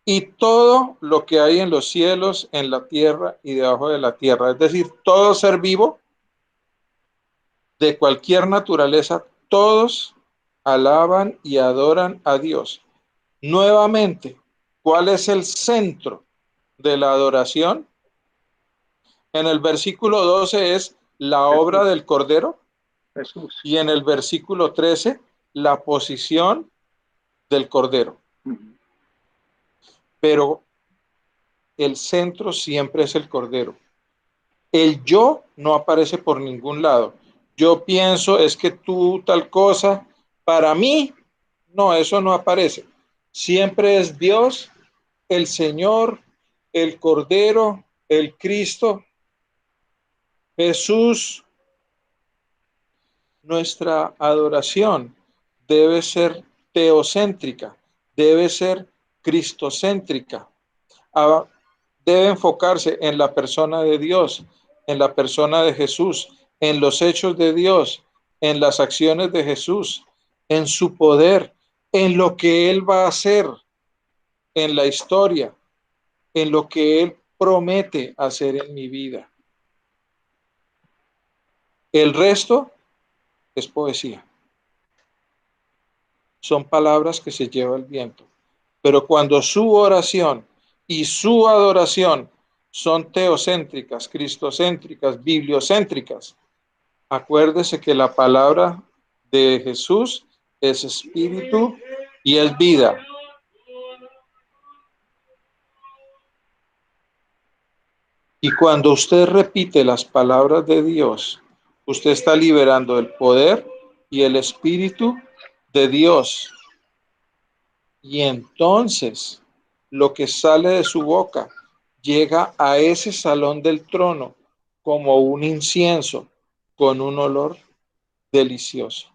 y todo lo que hay en los cielos, en la tierra y debajo de la tierra. Es decir, todo ser vivo de cualquier naturaleza, todos alaban y adoran a Dios. Nuevamente, ¿cuál es el centro de la adoración? En el versículo 12 es la obra Jesús. del Cordero Jesús. y en el versículo 13 la posición del Cordero. Pero el centro siempre es el Cordero. El yo no aparece por ningún lado. Yo pienso es que tú tal cosa, para mí, no, eso no aparece. Siempre es Dios, el Señor, el Cordero, el Cristo, Jesús. Nuestra adoración debe ser teocéntrica, debe ser cristocéntrica. Debe enfocarse en la persona de Dios, en la persona de Jesús, en los hechos de Dios, en las acciones de Jesús, en su poder, en lo que Él va a hacer en la historia, en lo que Él promete hacer en mi vida. El resto es poesía. Son palabras que se lleva el viento. Pero cuando su oración y su adoración son teocéntricas, cristocéntricas, bibliocéntricas, acuérdese que la palabra de Jesús es espíritu y es vida. Y cuando usted repite las palabras de Dios, usted está liberando el poder y el espíritu de Dios. Y entonces lo que sale de su boca llega a ese salón del trono como un incienso con un olor delicioso.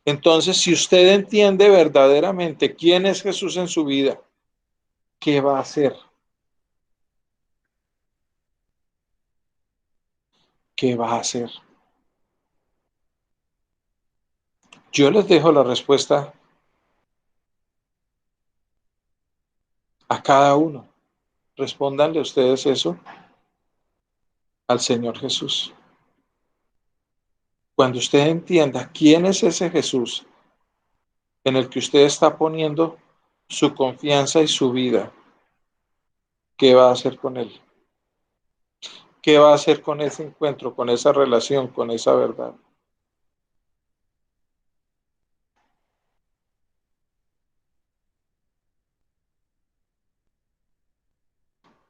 Entonces, si usted entiende verdaderamente quién es Jesús en su vida, ¿qué va a hacer? ¿Qué va a hacer? Yo les dejo la respuesta a cada uno. Respóndanle ustedes eso al Señor Jesús. Cuando usted entienda quién es ese Jesús en el que usted está poniendo su confianza y su vida, ¿qué va a hacer con él? ¿Qué va a hacer con ese encuentro, con esa relación, con esa verdad?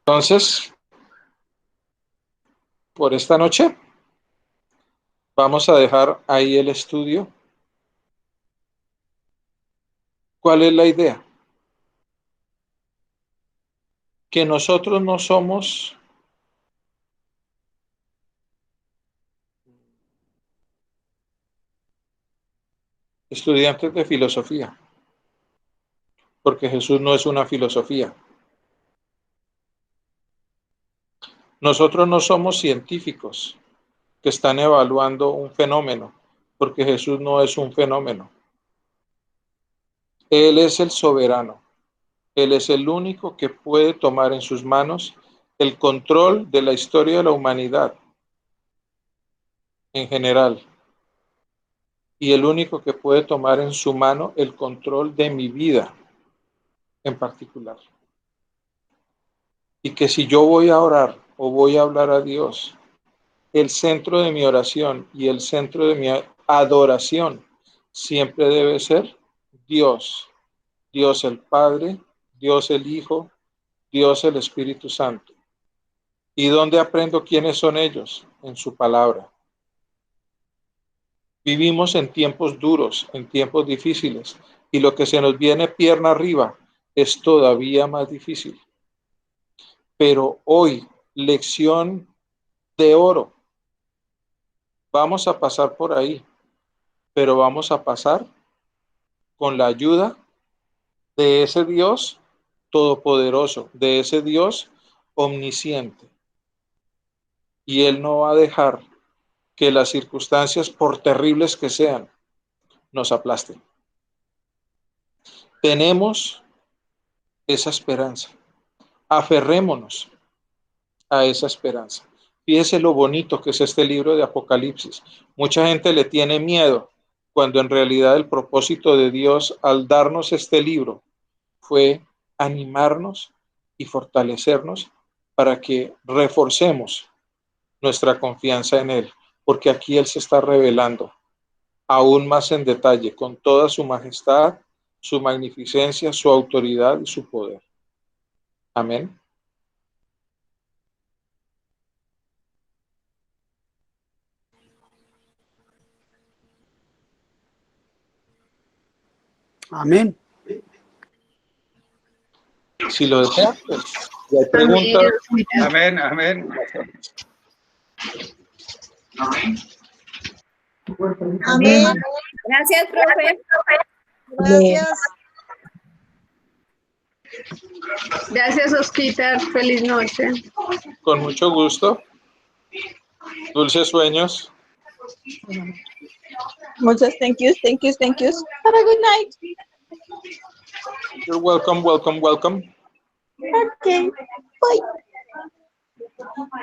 Entonces, por esta noche, vamos a dejar ahí el estudio. ¿Cuál es la idea? Que nosotros no somos estudiantes de filosofía, porque Jesús no es una filosofía. Nosotros no somos científicos que están evaluando un fenómeno, porque Jesús no es un fenómeno. Él es el soberano. Él es el único que puede tomar en sus manos el control de la historia de la humanidad en general y el único que puede tomar en su mano el control de mi vida en particular. Y que si yo voy a orar o voy a hablar a Dios, el centro de mi oración y el centro de mi adoración siempre debe ser Dios. Dios el Padre, Dios el Hijo, Dios el Espíritu Santo. ¿Y dónde aprendo quiénes son ellos? En su palabra. Vivimos en tiempos duros, en tiempos difíciles, y lo que se nos viene pierna arriba es todavía más difícil. Pero hoy, lección de oro, vamos a pasar por ahí, pero vamos a pasar con la ayuda de ese Dios todopoderoso, de ese Dios omnisciente. Y Él no va a dejar que las circunstancias, por terribles que sean, nos aplasten. Tenemos esa esperanza. Aferrémonos a esa esperanza. Fíjese lo bonito que es este libro de Apocalipsis. Mucha gente le tiene miedo cuando en realidad el propósito de Dios al darnos este libro fue animarnos y fortalecernos para que reforcemos nuestra confianza en Él, porque aquí Él se está revelando aún más en detalle, con toda su majestad, su magnificencia, su autoridad y su poder. Amén. Amén. Si lo desean, pues, si hay preguntas. Amén, amén. Amén. Gracias, profe. Gracias. Gracias, Osquita. Feliz noche. Con mucho gusto. Dulces sueños. Muchas thank yous. Have a good night. You're welcome, welcome, welcome. Okay. Bye.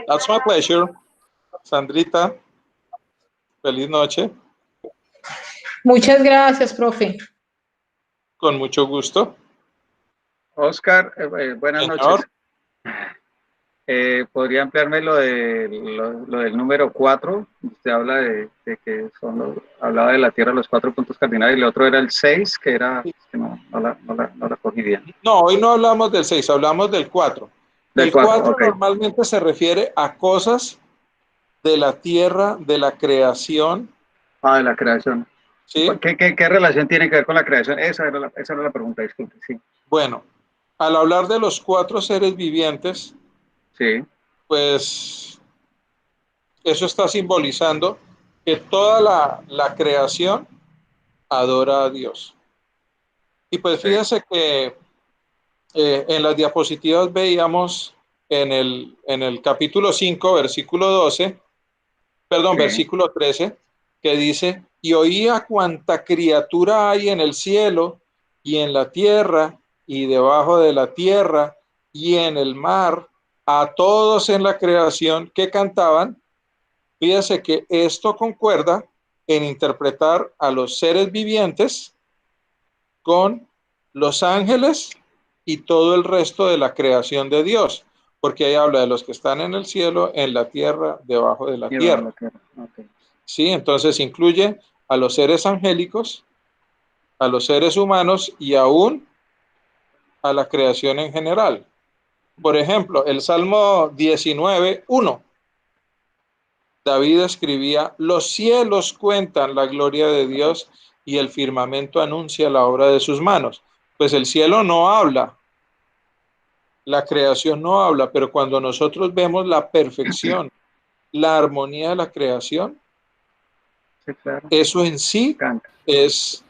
That's my pleasure. Sandrita, feliz noche. Muchas gracias, profe. Con mucho gusto. Oscar, buenas Señor. noches. ¿Podría ampliarme lo del número 4? Usted habla de que hablaba de la Tierra, los 4 puntos cardinales, y el otro era el 6, que era, que no la cogí bien. No, hoy no hablamos del 6, hablamos del 4. El 4 okay. Normalmente se refiere a cosas de la tierra, de la creación. De la creación. ¿Sí? ¿Qué relación tiene que ver con la creación? Esa era la pregunta, disculpe. Sí. Bueno, al hablar de los 4 seres vivientes, sí, pues eso está simbolizando que toda la creación adora a Dios. Y pues fíjense que en las diapositivas veíamos en el capítulo 5, versículo 12, perdón, versículo 13, que dice, y oía cuanta criatura hay en el cielo y en la tierra y debajo de la tierra y en el mar, a todos en la creación que cantaban. Fíjese que esto concuerda en interpretar a los seres vivientes con los ángeles y todo el resto de la creación de Dios, porque ahí habla de los que están en el cielo, en la tierra, debajo de la tierra. Okay. Sí, entonces incluye a los seres angélicos, a los seres humanos y aún a la creación en general. Por ejemplo, el Salmo 19:1. David escribía, los cielos cuentan la gloria de Dios y el firmamento anuncia la obra de sus manos. Pues el cielo no habla, la creación no habla, pero cuando nosotros vemos la perfección, la armonía de la creación, sí, claro. Eso en sí es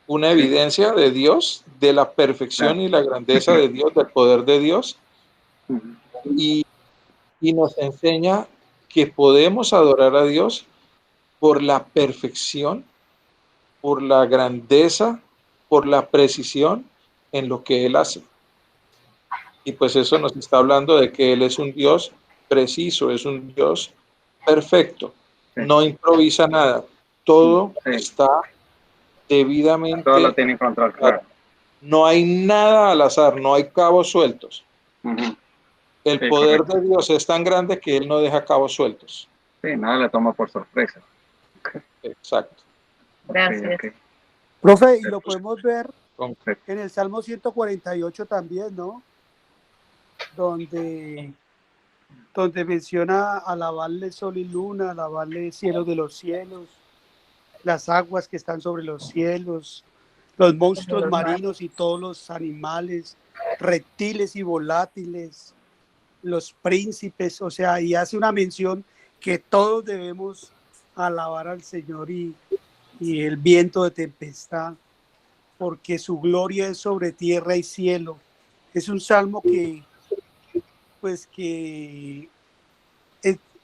una evidencia de Dios, de la perfección claro. y la grandeza de Dios, del poder de Dios, y nos enseña que podemos adorar a Dios por la perfección, por la grandeza, por la precisión en lo que Él hace. Y pues eso nos está hablando de que Él es un Dios preciso, es un Dios perfecto, no improvisa nada, todo está debidamente. Todo lo tiene en control, claro. No hay nada al azar, no hay cabos sueltos. El poder de Dios es tan grande que Él no deja cabos sueltos. Sí, nada le toma por sorpresa. Exacto. Gracias. Profe, y lo podemos ver en el Salmo 148 también, ¿no? Donde donde menciona alabarle sol y luna, alabarle cielo de los cielos, las aguas que están sobre los cielos, los monstruos marinos y todos los animales, reptiles y volátiles, los príncipes, o sea, y hace una mención que todos debemos alabar al Señor y el viento de tempestad, porque su gloria es sobre tierra y cielo. Es un salmo que, pues, que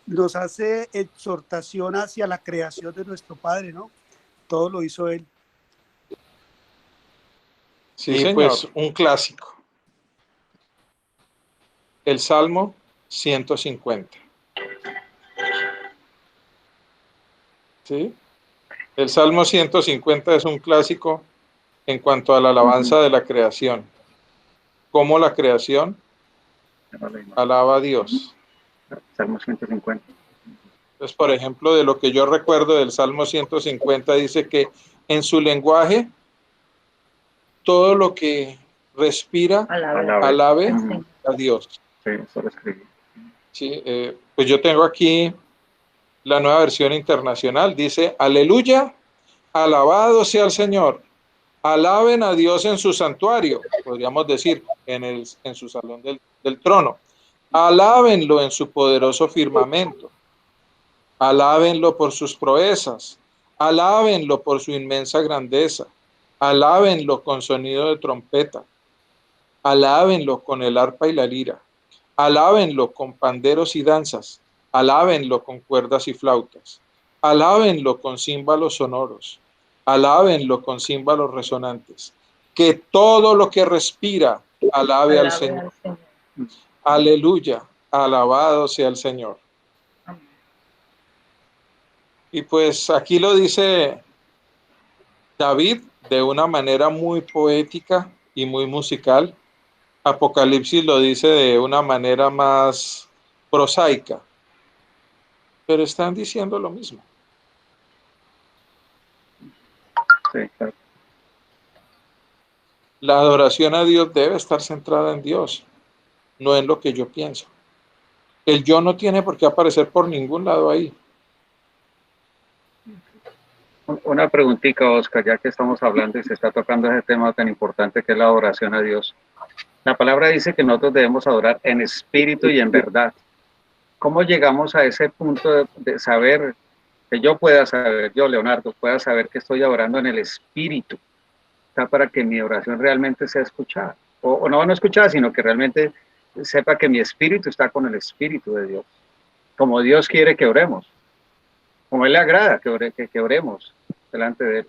nos hace exhortación hacia la creación de nuestro Padre, ¿no? Todo lo hizo Él. Sí, señor. Pues un clásico. El Salmo 150. ¿Sí? El Salmo 150 es un clásico en cuanto a la alabanza de la creación. ¿Cómo la creación alaba a Dios? Salmo 150. Entonces, por ejemplo, de lo que yo recuerdo del Salmo 150, dice que en su lenguaje todo lo que respira alabe a Dios. Sí, eso lo escribí. Sí, pues yo tengo aquí la nueva versión internacional. Dice, aleluya, alabado sea el Señor. Alaben a Dios en su santuario, podríamos decir, en su salón del trono. Alábenlo en su poderoso firmamento. Alábenlo por sus proezas. Alábenlo por su inmensa grandeza. Alábenlo con sonido de trompeta. Alábenlo con el arpa y la lira. Alábenlo con panderos y danzas. Alábenlo con cuerdas y flautas. Alábenlo con címbalos sonoros. Alábenlo con címbalos resonantes. Que todo lo que respira alabe al Señor. Aleluya, alabado sea el Señor. Y pues aquí lo dice David de una manera muy poética y muy musical. Apocalipsis lo dice de una manera más prosaica. Pero están diciendo lo mismo. Sí, claro. La adoración a Dios debe estar centrada en Dios, no en lo que yo pienso. El yo no tiene por qué aparecer por ningún lado ahí. Una preguntita, Oscar, ya que estamos hablando y se está tocando ese tema tan importante que es la adoración a Dios. La palabra dice que nosotros debemos adorar en espíritu y en verdad. ¿Cómo llegamos a ese punto de saber, que yo pueda saber, yo, Leonardo, pueda saber que estoy adorando en el espíritu? Está para que mi oración realmente sea escuchada. O no escuchada, sino que realmente sepa que mi espíritu está con el espíritu de Dios. Como Dios quiere que oremos. Como Él le agrada que oremos delante de Él.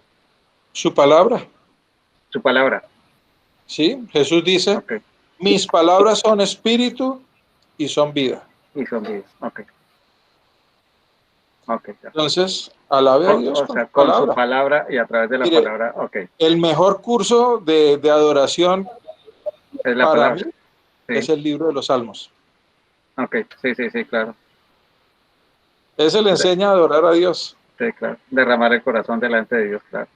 Su palabra. Su palabra. Sí, Jesús dice, okay, mis palabras son espíritu y son vida. Y son vida, ok. Okay, entonces, alabe a Dios con su palabra y a través de la palabra, ok. El mejor curso de adoración es la palabra. Mí, sí, es el libro de los Salmos. Ok, sí, claro. Ese le enseña a adorar a Dios. Sí, claro. Derramar el corazón delante de Dios, claro.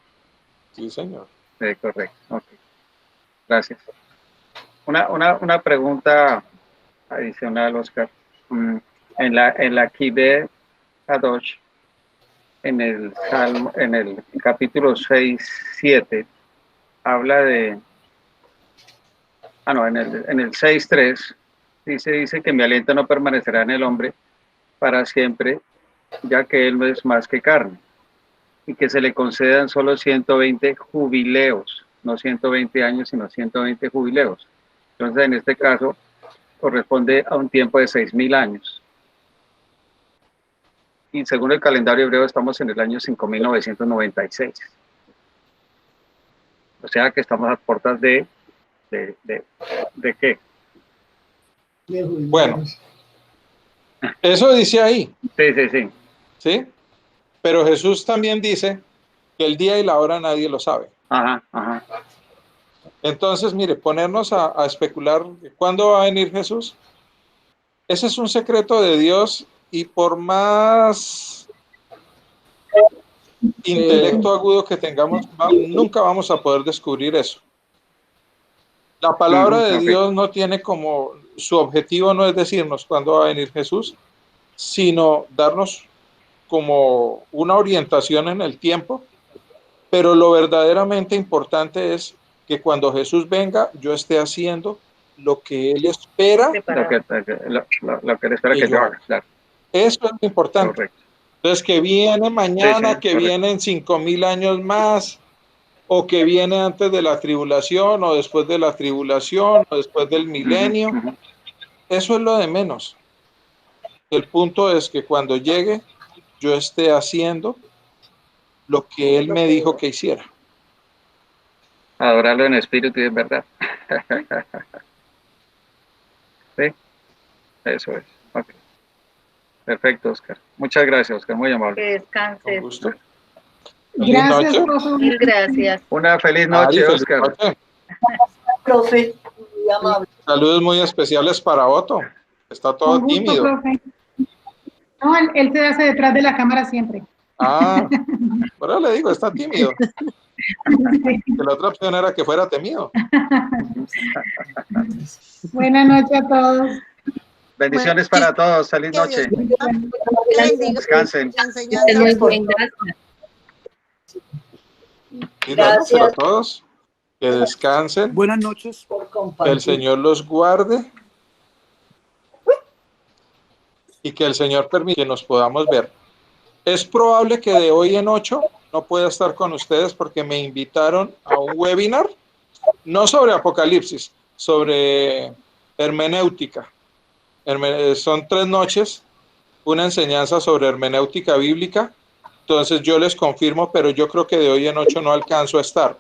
Sí, señor. Sí, correcto. Ok. Gracias. Una pregunta adicional, Oscar. En la Kibbe Kadosh, en el Salmo, en el capítulo 6:7, habla de... en el 6:3 dice que mi aliento no permanecerá en el hombre para siempre, ya que él no es más que carne, y que se le concedan solo 120 jubileos, no 120 años, sino 120 jubileos. Entonces, en este caso, corresponde a un tiempo de 6.000 años. Y según el calendario hebreo, estamos en el año 5.996. O sea que estamos a puertas ¿de qué? Bueno, eso dice ahí. Sí. ¿Sí? Pero Jesús también dice que el día y la hora nadie lo sabe. Ajá. Entonces, mire, ponernos a especular ¿cuándo va a venir Jesús? Ese es un secreto de Dios y por más intelecto agudo que tengamos, nunca vamos a poder descubrir eso. La palabra de Ok. Dios no tiene como, su objetivo no es decirnos cuándo va a venir Jesús, sino darnos como una orientación en el tiempo, pero lo verdaderamente importante es que cuando Jesús venga, yo esté haciendo lo que Él espera Lo que él espera que que yo yo haga, haga. claro, Eso es lo importante. correcto. Entonces, que viene Sí, sí, mañana, que correcto. viene en 5.000 años más, o que viene antes de la tribulación, o después de la tribulación, o después del milenio, Ujú. eso es lo de menos. El punto es que cuando llegue, yo esté haciendo lo que Él me dijo que hiciera. Adorarlo en espíritu y en verdad. Sí, eso es. Ok. Perfecto, Oscar. Muchas gracias, Oscar. Muy amable. Que descanses. Con gusto. Feliz Gracias, noche. profe. Mil gracias. Una feliz Ari, noche, feliz Oscar. noche. Profe, muy amable. Saludos muy especiales para Otto. Está todo Con gusto, tímido. profe. No, él se hace detrás de la cámara siempre. Ah, pero le digo, está tímido. Sí. Que la otra opción era que fuera temido. Buenas noches a todos. Bendiciones para todos. Feliz Que Dios noche. bendiga Descansen. la Estés enseñanza. muy bien, gracias. Linda noche para todos. Que descansen. Buenas noches. Que el Señor los guarde. Y que el Señor permita que nos podamos ver. Es probable que de hoy en 8 no pueda estar con ustedes porque me invitaron a un webinar, no sobre Apocalipsis, sobre hermenéutica. Son 3 noches, una enseñanza sobre hermenéutica bíblica. Entonces yo les confirmo, pero yo creo que de hoy en 8 no alcanzo a estar.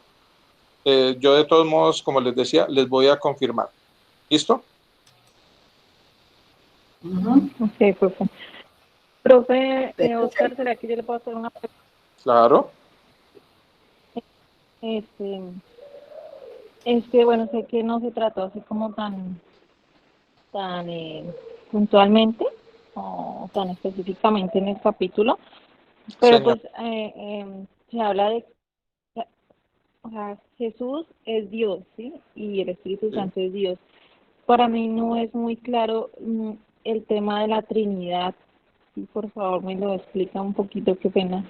Yo de todos modos, como les decía, les voy a confirmar. ¿Listo? Ok, profe. Profe, Oscar, ¿será que yo le puedo hacer una pregunta? Claro. Es que, bueno, sé que no se trató así como tan puntualmente o tan específicamente en el capítulo, pero Señor. pues se habla de, o sea, Jesús es Dios, ¿sí? Y el Espíritu Sí. Santo es Dios. Para mí no es muy claro el tema de la Trinidad. Sí, por favor, me lo explica un poquito, qué pena.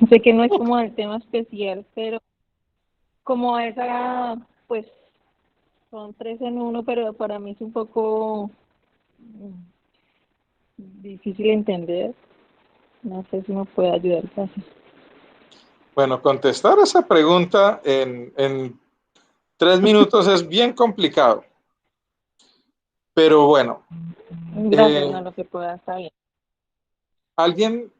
Sé que no es como el tema especial, pero como esa, pues, son 3 en 1, pero para mí es un poco difícil entender. No sé si me puede ayudar, gracias. Bueno, contestar esa pregunta en 3 minutos es bien complicado. Pero bueno, Gracias, no, lo que pueda, está bien. alguien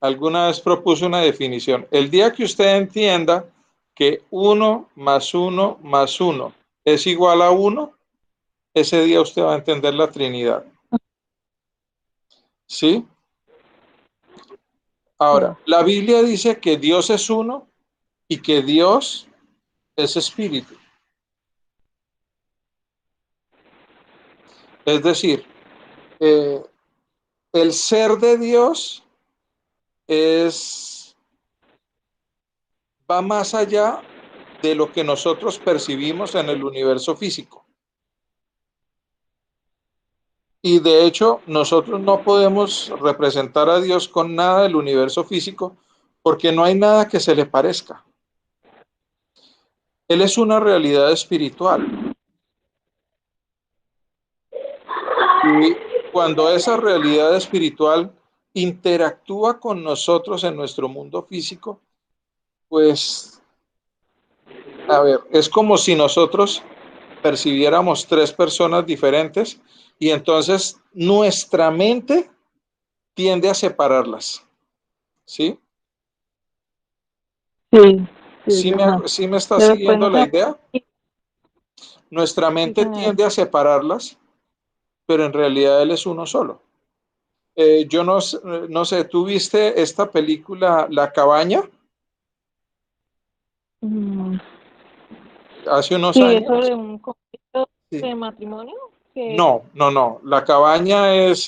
alguna vez propuso una definición. El día que usted entienda que 1 más 1 más 1 es igual a 1, ese día usted va a entender la Trinidad. ¿Sí? Ahora, la Biblia dice que Dios es uno y que Dios es espíritu. Es decir, el ser de Dios va más allá de lo que nosotros percibimos en el universo físico. Y de hecho, nosotros no podemos representar a Dios con nada del universo físico porque no hay nada que se le parezca. Él es una realidad espiritual. Y cuando esa realidad espiritual interactúa con nosotros en nuestro mundo físico, pues, a ver, es como si nosotros percibiéramos 3 personas diferentes y entonces nuestra mente tiende a separarlas, ¿sí? Sí, ajá. ¿Sí me está Pero después siguiendo no la se... idea? Nuestra Sí, mente señor. tiende a separarlas, pero en realidad él es uno solo. Yo no sé, ¿tú viste esta película La Cabaña Mm, hace unos Sí, es sobre años? un conflicto Sí. de matrimonio que... No. La Cabaña es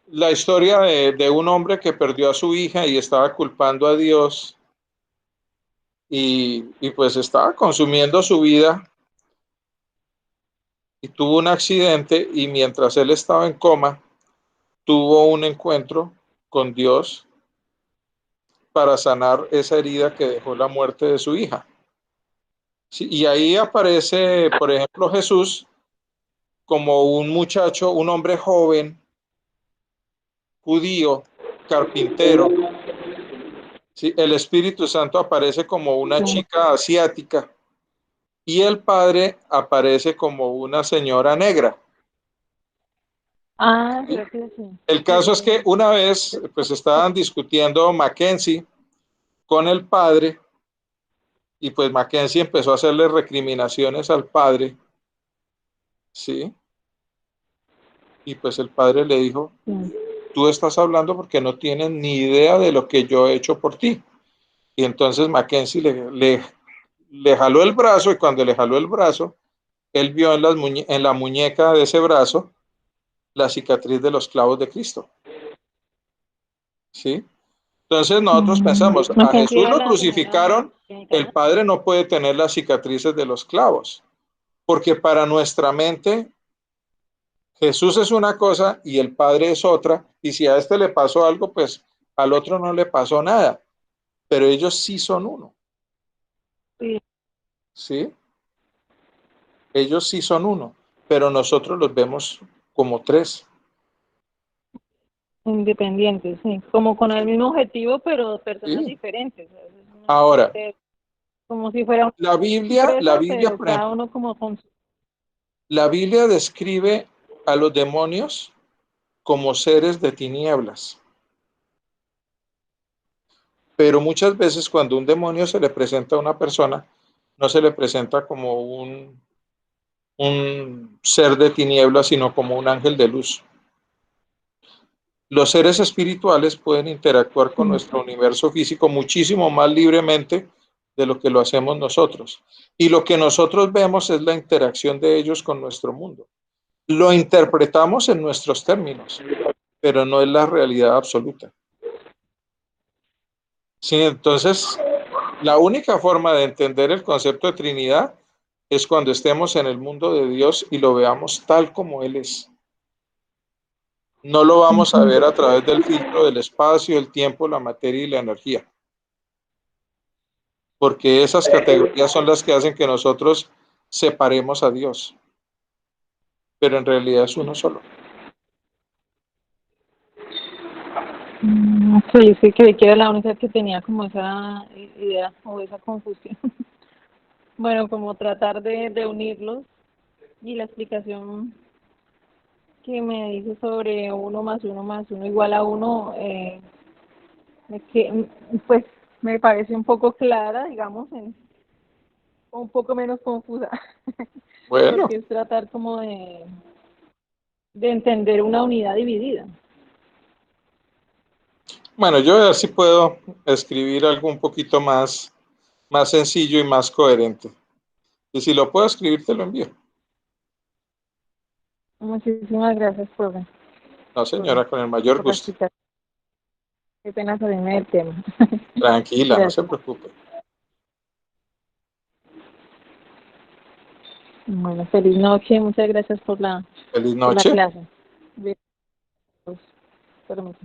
la historia de un hombre que perdió a su hija y estaba culpando a Dios y pues estaba consumiendo su vida y tuvo un accidente y mientras él estaba en coma, tuvo un encuentro con Dios para sanar esa herida que dejó la muerte de su hija. Sí, y ahí aparece, por ejemplo, Jesús como un muchacho, un hombre joven, judío, carpintero. Sí, el Espíritu Santo aparece como una chica asiática y el Padre aparece como una señora negra. Ah, ¿Sí? creo que sí. El caso es que una vez pues estaban discutiendo Mackenzie con el padre y pues Mackenzie empezó a hacerle recriminaciones al padre, ¿sí? Y pues el padre le dijo, Sí. tú estás hablando porque no tienes ni idea de lo que yo he hecho por ti. Y entonces Mackenzie le jaló el brazo y cuando le jaló el brazo, él vio en la muñeca de ese brazo la cicatriz de los clavos de Cristo, ¿sí? Entonces nosotros pensamos, a Mackenzie Jesús era lo la señora crucificaron, el mexicana. Padre no puede tener las cicatrices de los clavos, porque para nuestra mente Jesús es una cosa y el Padre es otra, y si a este le pasó algo, pues al otro no le pasó nada, pero ellos sí son uno, Sí, ¿sí? Ellos sí son uno, pero nosotros los vemos como tres. independientes, sí. Como con el mismo objetivo, pero personas ¿Sí? diferentes. A veces uno Ahora, siente como si fuera una la empresa, Biblia, pero por cada ejemplo, uno como con su... la Biblia describe a los demonios como seres de tinieblas. Pero muchas veces cuando un demonio se le presenta a una persona, no se le presenta como un ser de tinieblas, sino como un ángel de luz. Los seres espirituales pueden interactuar con nuestro universo físico muchísimo más libremente de lo que lo hacemos nosotros. Y lo que nosotros vemos es la interacción de ellos con nuestro mundo. Lo interpretamos en nuestros términos, pero no es la realidad absoluta. Sí, entonces, la única forma de entender el concepto de Trinidad es cuando estemos en el mundo de Dios y lo veamos tal como Él es. No lo vamos a ver a través del filtro del espacio, el tiempo, la materia y la energía, porque esas categorías son las que hacen que nosotros separemos a Dios, pero en realidad es uno solo. Sí, sí, creí que era la única que tenía como esa idea o esa confusión. Bueno, como tratar de unirlos y la explicación que me dice sobre uno más uno igual a uno, que, pues me parece un poco clara, digamos, un poco menos confusa, Bueno, porque es tratar como de entender una unidad dividida. bueno, yo a ver si puedo escribir algo un poquito más sencillo y más coherente. Y si lo puedo escribir, te lo envío. Muchísimas gracias, profe, No, señora, con el mayor por la gusto. explicación. Qué pena salirme del tema. Tranquila, no se Gracias. preocupe. Bueno, feliz noche. Muchas gracias Feliz por la noche. clase. Bien, pues, permiso.